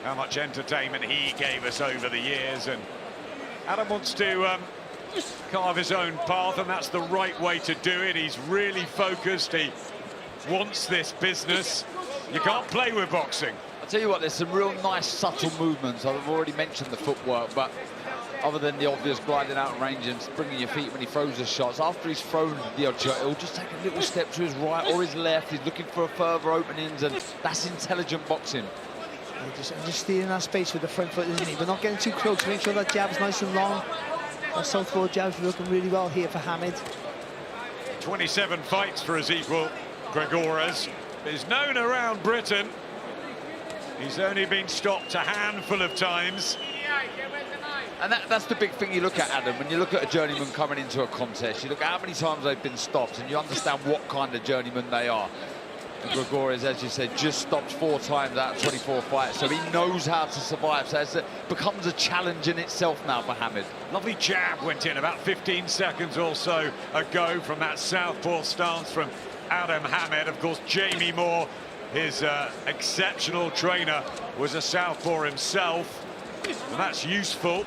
How much entertainment he gave us over the years, and Adam wants to carve his own path, and that's the right way to do it. He's really focused. He wants this business. You can't play with boxing.
I'll tell you what, there's some real nice subtle movements. I've already mentioned the footwork, but other than the obvious gliding out of range and bringing your feet when he throws the shots, after he's thrown the odd shot, he'll just take a little step to his right or his left. He's looking for further openings, and that's intelligent boxing.
Just stealing that space with the front foot, isn't he? But not getting too close. Make sure that jab's nice and long. That southpaw jab's looking really well here for Hamid.
27 fights for his equal. Gregores is known around Britain. He's only been stopped a handful of times.
And that's the big thing you look at, Adam. When you look at a journeyman coming into a contest, you look at how many times they've been stopped, and you understand what kind of journeyman they are. And Gregores, as you said, just stopped 4 times out of 24 fights, so he knows how to survive. So it becomes a challenge in itself now for Hamid.
Lovely jab went in about 15 seconds or so ago from that southpaw stance from Adam Hamid. Of course, Jamie Moore, his exceptional trainer, was a southpaw himself, and that's useful.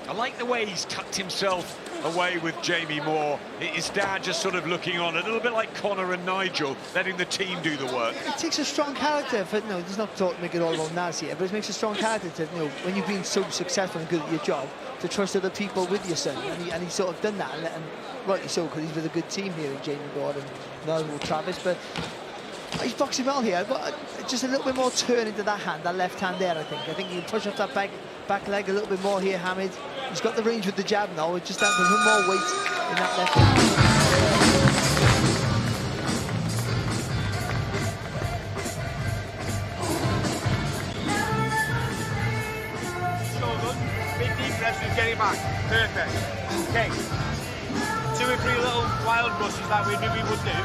I like the way he's tucked himself away with Jamie Moore. His dad just sort of looking on, a little bit like Conor and Nigel, letting the team do the work.
It takes a strong character for, there's not to make it all about Naz here, but it makes a strong character to, when you've been so successful and good at your job, to trust other people with your son. And he's sort of done that, and rightly so, because he's with a good team here in Jamie Moore and Nigel Travis. But he's boxing well here, but just a little bit more turn into that hand, that left hand there, I think. I think you can push off that back leg a little bit more here, Hamid. He's got the range with the jab now, it's just down to a little more weight in that left hand.
Big deep breaths and get it back. Perfect. Okay. 2 or 3 little wild rushes that we knew we would do.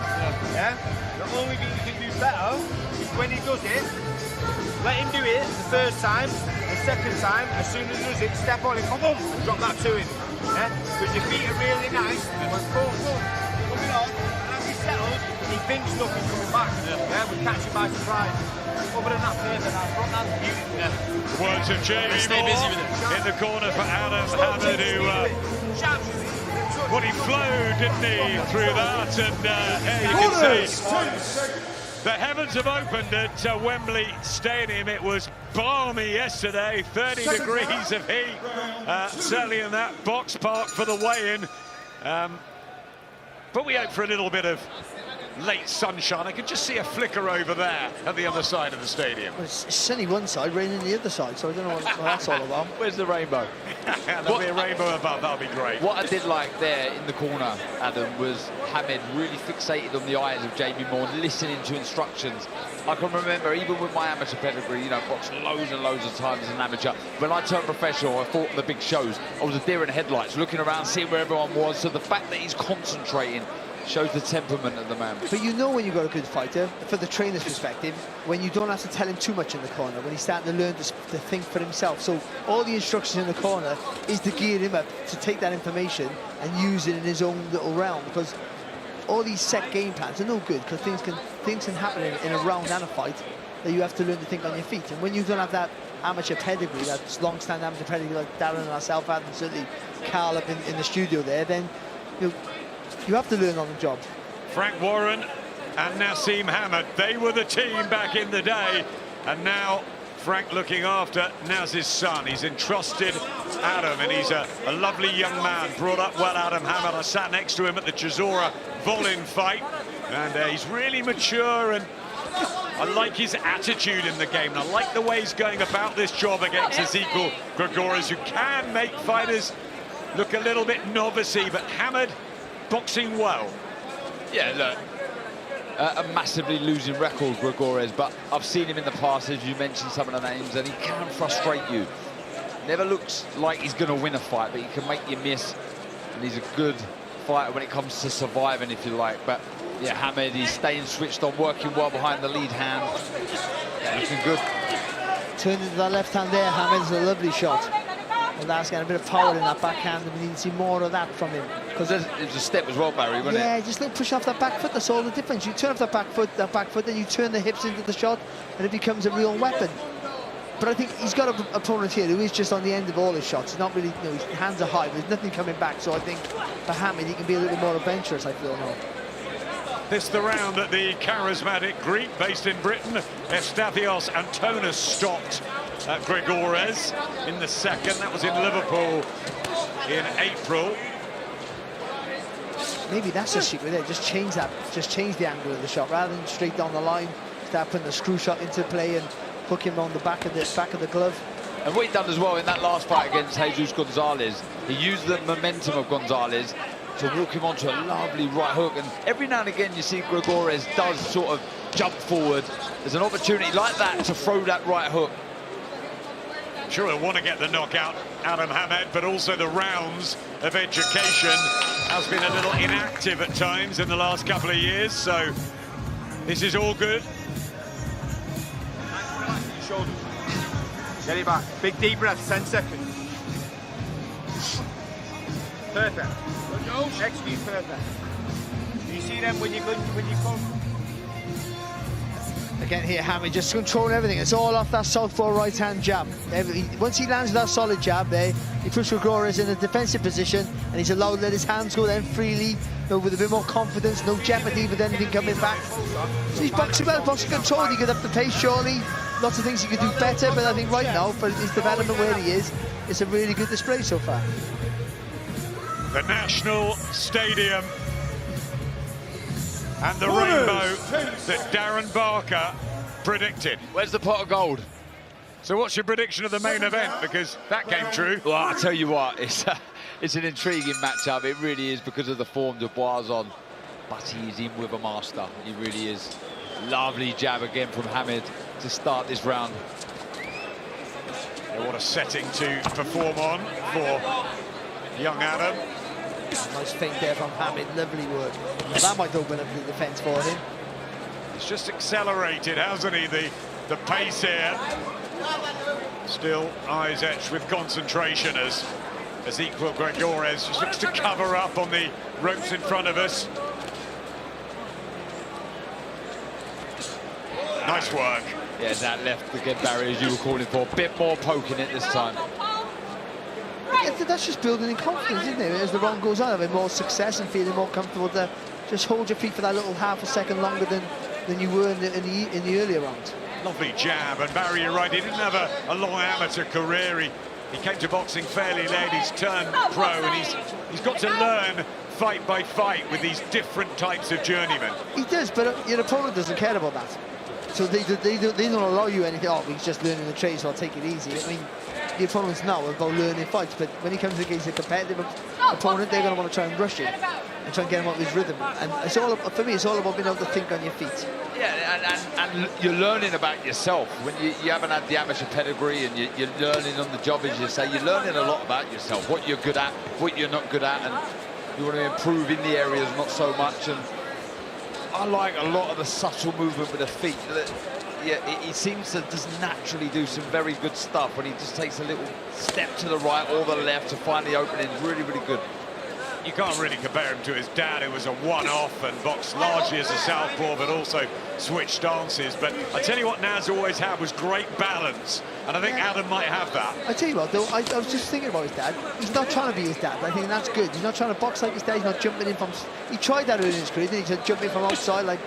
Yeah? The only thing you can do better is when he does it, let him do it the first time, the second time, as soon as he does it, step on it, come on, and drop that to him. Yeah? Because your feet are really nice. And when boom, coming on, and as he settles, he thinks nothing coming back. Yeah? We catch him by surprise. Other than that, perfect. That front hand's beautiful. Yeah.
Words of Jamie Moore in the corner for Adam Hamid, who he flowed, didn't he, through that, and here you can see the heavens have opened at Wembley Stadium. It was balmy yesterday, 30 degrees of heat, certainly in that box park for the weigh-in, but we hope for a little bit of late sunshine. I could just see a flicker over there at the other side of the stadium.
Well, it's sunny one side, raining the other side, so I don't know what that's all about.
Where's the rainbow?
There'll be a rainbow above, that'll be great.
What I did like there in the corner, Adam, was Hamid really fixated on the eyes of Jamie Moore, listening to instructions. I can remember, even with my amateur pedigree, boxed loads and loads of times as an amateur. When I turned professional, I fought the big shows. I was a deer in headlights, looking around, seeing where everyone was. So the fact that he's concentrating shows the temperament of the man.
But when you've got a good fighter, from the trainer's perspective, when you don't have to tell him too much in the corner, when he's starting to learn to think for himself. So all the instructions in the corner is to gear him up to take that information and use it in his own little realm, because all these set game plans are no good, because things can happen in a round and a fight that you have to learn to think on your feet. And when you don't have that amateur pedigree, that long-standing amateur pedigree like Darren and ourselves had, and certainly Carl up in the studio there, then you have to learn on the job.
Frank Warren and Naseem Hamid, they were the team back in the day, and now Frank looking after Naz's son. He's entrusted Adam, and he's a lovely young man, brought up well, Adam Hamid. I sat next to him at the Chisora Volin fight, and he's really mature, and I like his attitude in the game, and I like the way he's going about this job against his equal Gregores, who can make fighters look a little bit novice-y, but Hamid boxing well.
Yeah, look, a massively losing record, Gregores, but I've seen him in the past, as you mentioned some of the names, and he can frustrate you. Never looks like he's going to win a fight, but he can make you miss, and he's a good fighter when it comes to surviving, if you like. But yeah, Hamid, he's staying switched on, working well behind the lead hand. Yeah, looking good.
Turned into that left hand there, Hamid's a lovely shot. And that's got a bit of power in that backhand, and we need to see more of that from him.
Because it was a step as well, Barry, wasn't it?
Yeah, just let push off that back foot, that's all the difference. You turn off that back foot, then you turn the hips into the shot, and it becomes a real weapon. But I think he's got an opponent here who is just on the end of all his shots. He's not really, his hands are high, there's nothing coming back. So I think for Hamid, he can be a little bit more adventurous, I feel now.
This the round that the charismatic Greek based in Britain, Estathos Antonis, stopped Gregores in the second. That was in Liverpool in April.
Maybe that's the secret there. Just change the angle of the shot rather than straight down the line. Start putting the screw shot into play and hook him on the back of the glove.
And what he done as well in that last fight against Jesus Gonzalez, he used the momentum of Gonzalez to walk him onto a lovely right hook. And every now and again you see Gregores does sort of jump forward. There's an opportunity like that to throw that right hook.
I'm sure he'll want to get the knockout, Adam Hamed, but also the rounds of education has been a little inactive at times in the last couple of years, so this is all good.
Shoulders. Get it back. Big deep breath, 10 seconds. Perfect. Execute perfect. You see them when you come?
Again here, Hammy just controlling everything. It's all off that southpaw right-hand jab. Once he lands that solid jab there, he puts Gregores in a defensive position and he's allowed to let his hands go then freely, with a bit more confidence, no jeopardy with anything coming back. So he's boxing well, boxing control. He could up the pace surely. Lots of things he could do better, but I think right now, for his development where he is, it's a really good display so far.
The National Stadium and the rainbow that Darren Barker predicted.
Where's the pot of gold?
So what's your prediction of the main event? Because that came true.
Well, I tell you what, it's an intriguing matchup. It really is because of the form Dubois is on. But he's in with a master. He really is. Lovely jab again from Hamed to start this round.
Yeah, what a setting to perform on for young Adam.
Nice feint there from Hamed, lovely work. Well, that might open up the defence for him.
He's just accelerated, hasn't he, the pace here. Still eyes etched with concentration as Ezequiel Gregores just looks to cover up on the ropes in front of us. Nice work.
Yeah, that left again, Barry, as you were calling for. A bit more poking it this time.
That's just building in confidence, isn't it? As the round goes on, having more success and feeling more comfortable to just hold your feet for that little half a second longer than you were in the earlier round.
Lovely jab, and Barry, you're right, he didn't have a long amateur career. He came to boxing fairly late, he's turned pro, and he's got to learn fight by fight with these different types of journeymen.
He does, but your opponent doesn't care about that. So they don't allow you anything. Oh, he's just learning the trade, so I'll take it easy. I mean, the opponents know about learning fights, but when he comes against a competitive opponent, they're going to want to try and rush him and try and get him out of his rhythm. And it's all, for me, it's all about being able to think on your feet.
Yeah, and you're learning about yourself. When you haven't had the amateur pedigree and you're learning on the job, as you say, you're learning a lot about yourself, what you're good at, what you're not good at, and you want to improve in the areas not so much. And I like a lot of the subtle movement with the feet. Yeah, he seems to just naturally do some very good stuff when he just takes a little step to the right or the left to find the opening. Really, really good.
You can't really compare him to his dad, who was a one-off and boxed largely as a southpaw, but also switched stances. But I tell you what Naz always had was great balance, and I think Adam might have that.
I tell you what, though, I was just thinking about his dad. He's not trying to be his dad. I think that's good. He's not trying to box like his dad. He's not jumping in from... He tried that early in his career, didn't he? Jumping from outside like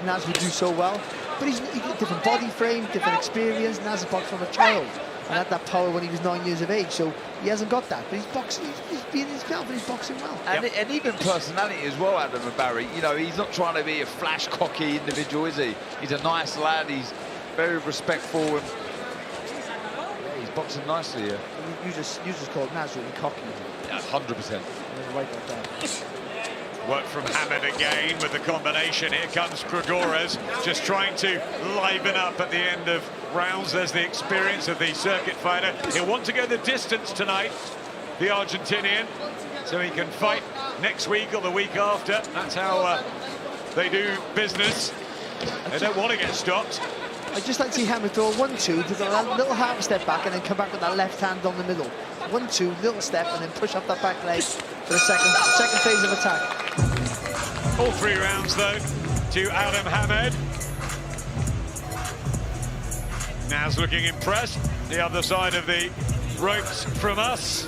Naz would do so well. But he's a different body frame, different experience. Naz boxed from a child and had that power when he was 9 years of age, so he hasn't got that. But he's boxing, he's being himself, and he's boxing well.
And even personality as well, Adam and Barry. You know, he's not trying to be a flash, cocky individual, is he? He's a nice lad. He's very respectful, and he's boxing nicely here.
You just called Naz really cocky.
Yeah, 100%.
Right about that.
Work from Hamed again with the combination. Here comes Gregores, just trying to liven up at the end of rounds. There's the experience of the circuit fighter. He'll want to go the distance tonight, the Argentinian, so he can fight next week or the week after. That's how they do business. They don't want to get stopped.
I'd just like to see Hamed throw a 1-2 to go a little half step back and then come back with that left hand on the middle. 1-2, little step, and then push off that back leg for the second phase of attack.
All 3 rounds, though, to Adam Hamed. Naz looking impressed. The other side of the ropes from us.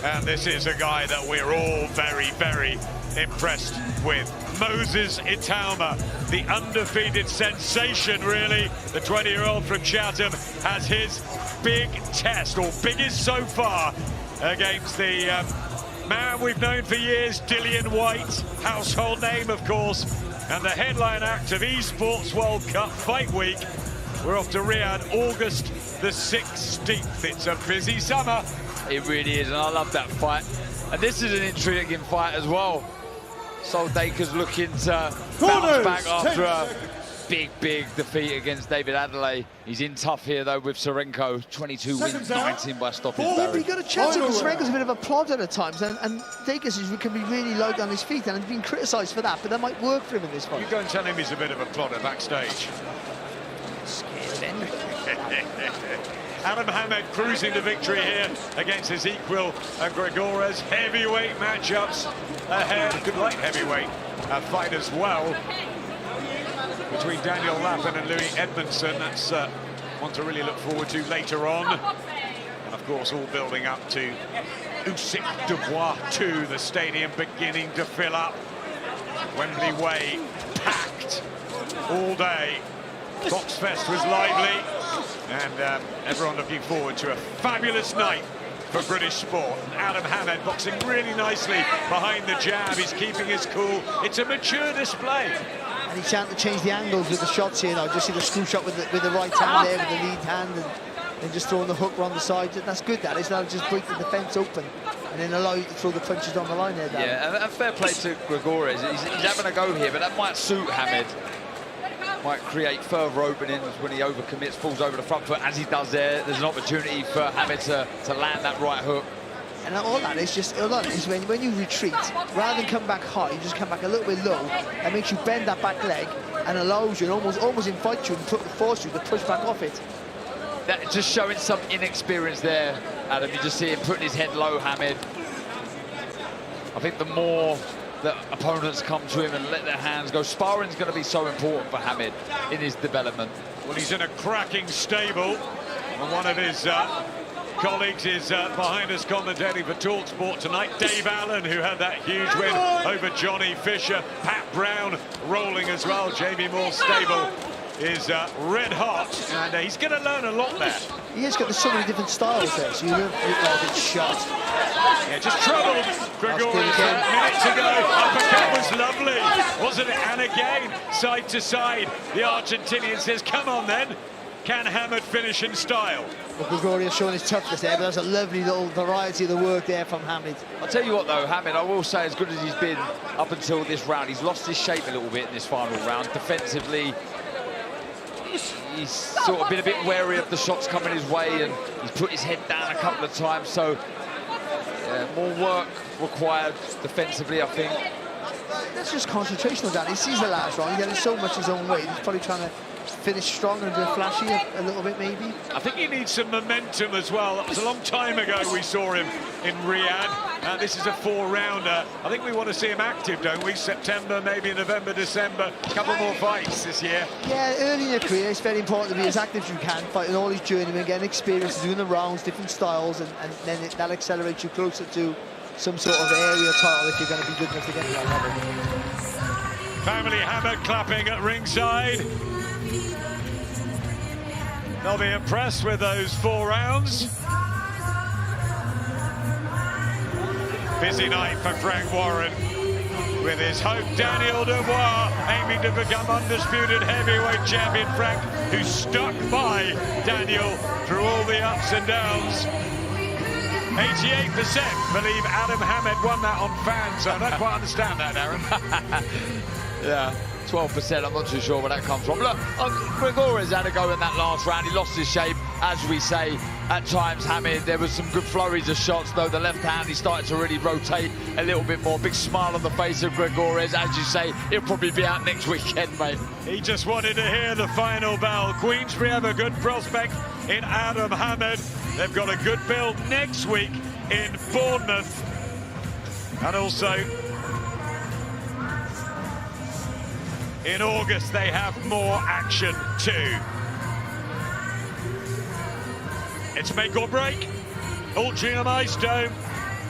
And this is a guy that we're all very, very impressed with. Moses Itauma, the undefeated sensation, really. The 20-year-old from Chatham has his big test, or biggest so far, against the man we've known for years, Dillian White, household name, of course, and the headline act of Esports World Cup Fight Week. We're off to Riyadh, August the 16th. It's a busy summer.
It really is, and I love that fight. And this is an intriguing fight as well. Soldaker's looking to bounce back after a big defeat against David Adelaide. He's in tough here, though, with Serenko. 22 wins, 19 by stoppage.
You've got to chance it, because Serenko's a bit of a plodder at times, and Dacus can be really light on his feet, and he's been criticised for that, but that might work for him in this fight.
You go and tell him he's a bit of a plodder backstage. Adam Hamed cruising to victory here against his equal Gregores. Heavyweight matchups ahead. Good light heavyweight fight as well between Daniel Lappin and Louis Edmondson. That's one to really look forward to later on. And of course, all building up to Usyk Dubois 2, the stadium beginning to fill up. Wembley Way packed all day. Boxfest was lively, and everyone looking forward to a fabulous night for British sport. Adam Hamed boxing really nicely behind the jab. He's keeping his cool. It's a mature display.
And he's trying to change the angles with the shots here now. Just see the screw shot with the right hand there, with the lead hand, and just throwing the hook around the side. That's good, that is. That'll just break the defence open and then allow you to throw the punches down the line there, Dan.
Yeah, and fair play to Gregores. He's having a go here, but that might suit Hamed. Might create further openings when he overcommits, falls over the front foot, as he does there. There's an opportunity for Hamed to land that right hook.
And all that is just, when you retreat, rather than come back high, you just come back a little bit low. That makes you bend that back leg and allows you, and almost invites you and force you to push back off it.
That just showing some inexperience there, Adam. You just see him putting his head low, Hamed. I think the more that opponents come to him and let their hands go, sparring's going to be so important for Hamed in his development.
Well, he's in a cracking stable, and one of his colleagues is behind us commentating for TalkSport tonight. Dave Allen, who had that huge win over Johnny Fisher. Pat Brown rolling as well. Jamie Moore's stable is red hot, and he's going to learn a lot there.
He has got so many different styles there, so you don't get shot.
Yeah, just troubled Gregores minutes ago. Uppercut was lovely, wasn't it? And again, side to side, the Argentinian says, come on then. Can Hamed finish in style?
Well, Gregores showing his toughness there, but there's a lovely little variety of the work there from Hamed.
I'll tell you what, though, Hamed, I will say, as good as he's been up until this round, he's lost his shape a little bit in this final round. Defensively, he's sort of been a bit wary of the shots coming his way, and he's put his head down a couple of times, so more work required defensively, I think.
That's just concentration on that. He sees the last round, he's getting so much his own way. He's probably trying to finish strong and a bit flashy a little bit, maybe.
I think he needs some momentum as well. That was a long time ago we saw him in Riyadh. This is a 4-rounder. I think we want to see him active, don't we? September, maybe November, December. A couple more fights this year.
Yeah, early in your career, it's very important to be as active as you can, fighting all these journeymen, getting experience, doing the rounds, different styles, and then that accelerates you closer to some sort of area title if you're going to be good enough to get to that level.
Family Hamed clapping at ringside. They'll be impressed with those 4 rounds. Busy night for Frank Warren, with his hope Daniel Dubois aiming to become undisputed heavyweight champion. Frank, who stuck by Daniel through all the ups and downs. 88% believe Adam Hamed won that on fans, so I don't quite understand that, Aaron.
Yeah. 12%, I'm not too sure where that comes from. Look, Gregores had a go in that last round. He lost his shape, as we say, at times, Hamed. There was some good flurries of shots, though. The left hand, he started to really rotate a little bit more. Big smile on the face of Gregores. As you say, he'll probably be out next weekend, mate.
He just wanted to hear the final bell. Queensbury have a good prospect in Adam Hamed. They've got a good build next week in Bournemouth. And also, in August, they have more action too. It's make or break. Altrincham Ice Dome.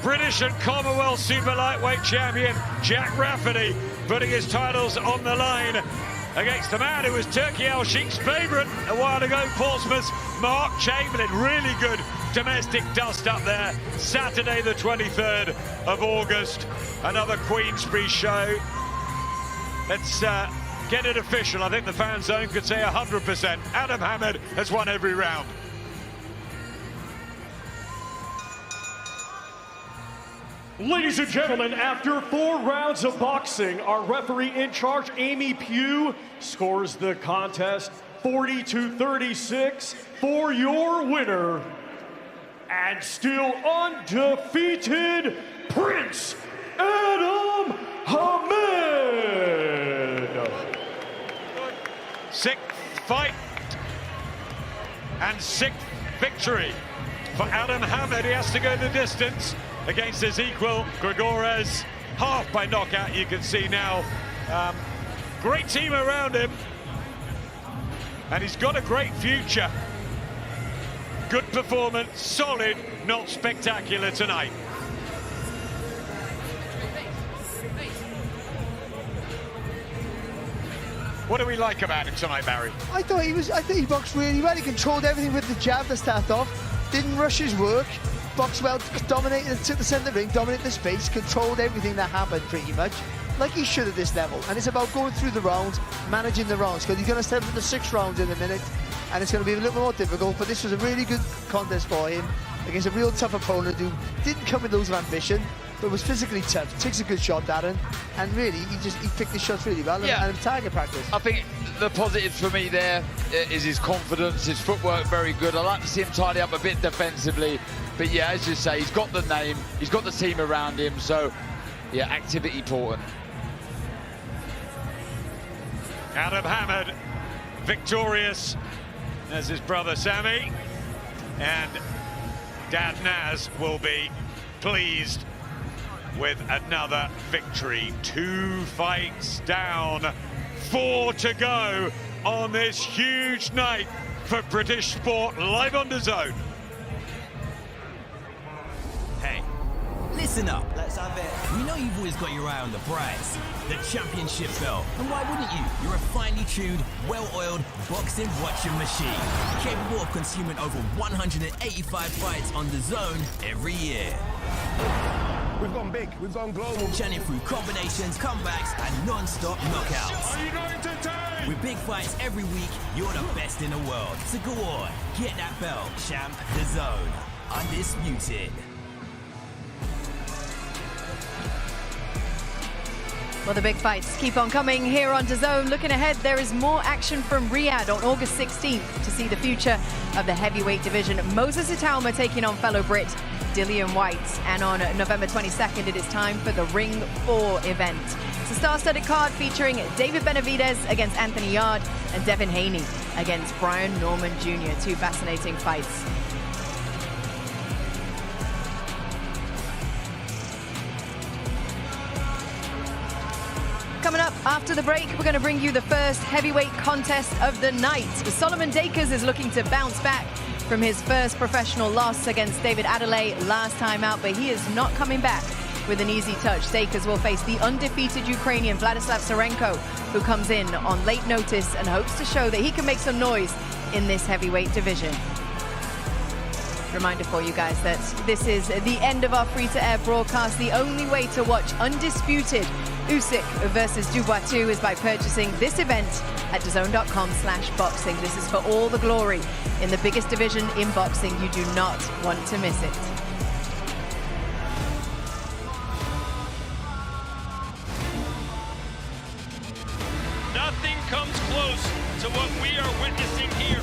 British and Commonwealth super lightweight champion Jack Rafferty putting his titles on the line against the man who was Turki Al-Sheikh's favourite a while ago, Portsmouth's Mark Chamberlain. Really good domestic dust up there. Saturday the 23rd of August, another Queensberry show. Let's get it official. I think the fan zone could say 100%. Adam Hamad has won every round.
Ladies and gentlemen, after 4 rounds of boxing, our referee in charge, Amy Pugh, scores the contest 40-36 for your winner. And still undefeated, Prince Adam Hamad.
6th fight and 6th victory for Adam Hamad. He has to go the distance against his equal, Gregores, half by knockout, you can see now. Great team around him, and he's got a great future. Good performance, solid, not spectacular tonight. What do we like about him tonight, Barry?
I thought he boxed really well. He controlled everything with the jab to start off, didn't rush his work, boxed well, dominated, took the centre ring, dominated the space, controlled everything that happened pretty much, like he should at this level. And it's about going through the rounds, managing the rounds, because he's going to step into the 6 rounds in a minute, and it's going to be a little more difficult, but this was a really good contest for him against a real tough opponent who didn't come with loads of ambition, but was physically tough, takes a good shot, Darren, and really, he picked his shots really well, and target practice.
I think the positives for me there is his confidence, his footwork very good. I like to see him tidy up a bit defensively, but yeah, as you say, he's got the name, he's got the team around him, so yeah, activity important.
Adam Hamad, victorious as his brother Sammy, and Dad Naz will be pleased with another victory. 2 fights down, 4 to go on this huge night for British sport, live on DAZN.
Hey, listen up. Let's have it. We know you've always got your eye on the prize, the championship belt. And why wouldn't you? You're a finely tuned, well-oiled boxing watching machine, capable of consuming over 185 fights on DAZN every year.
We've gone big, we've gone global.
Churning through combinations, comebacks, and non-stop knockouts. With big fights every week, you're the best in the world. So go on, get that belt. Champ DAZN, undisputed.
Well, the big fights keep on coming here on DAZN. Looking ahead, there is more action from Riyadh on August 16th to see the future of the heavyweight division. Moses Itauma taking on fellow Brit Dillian White. And on November 22nd, it is time for the Ring 4 event. It's a star-studded card featuring David Benavidez against Anthony Yard and Devin Haney against Brian Norman Jr. 2 fascinating fights. Coming up after the break, we're going to bring you the first heavyweight contest of the night. Solomon Dakers is looking to bounce back from his first professional loss against David Adelaide last time out, but he is not coming back with an easy touch. Dakers will face the undefeated Ukrainian Vladislav Serenko, who comes in on late notice and hopes to show that he can make some noise in this heavyweight division. Reminder for you guys that this is the end of our free-to-air broadcast. The only way to watch undisputed Usyk versus Dubois 2 is by purchasing this event at DAZN.com/boxing. This is for all the glory in the biggest division in boxing. You do not want to miss it.
Nothing comes close to what we are witnessing here.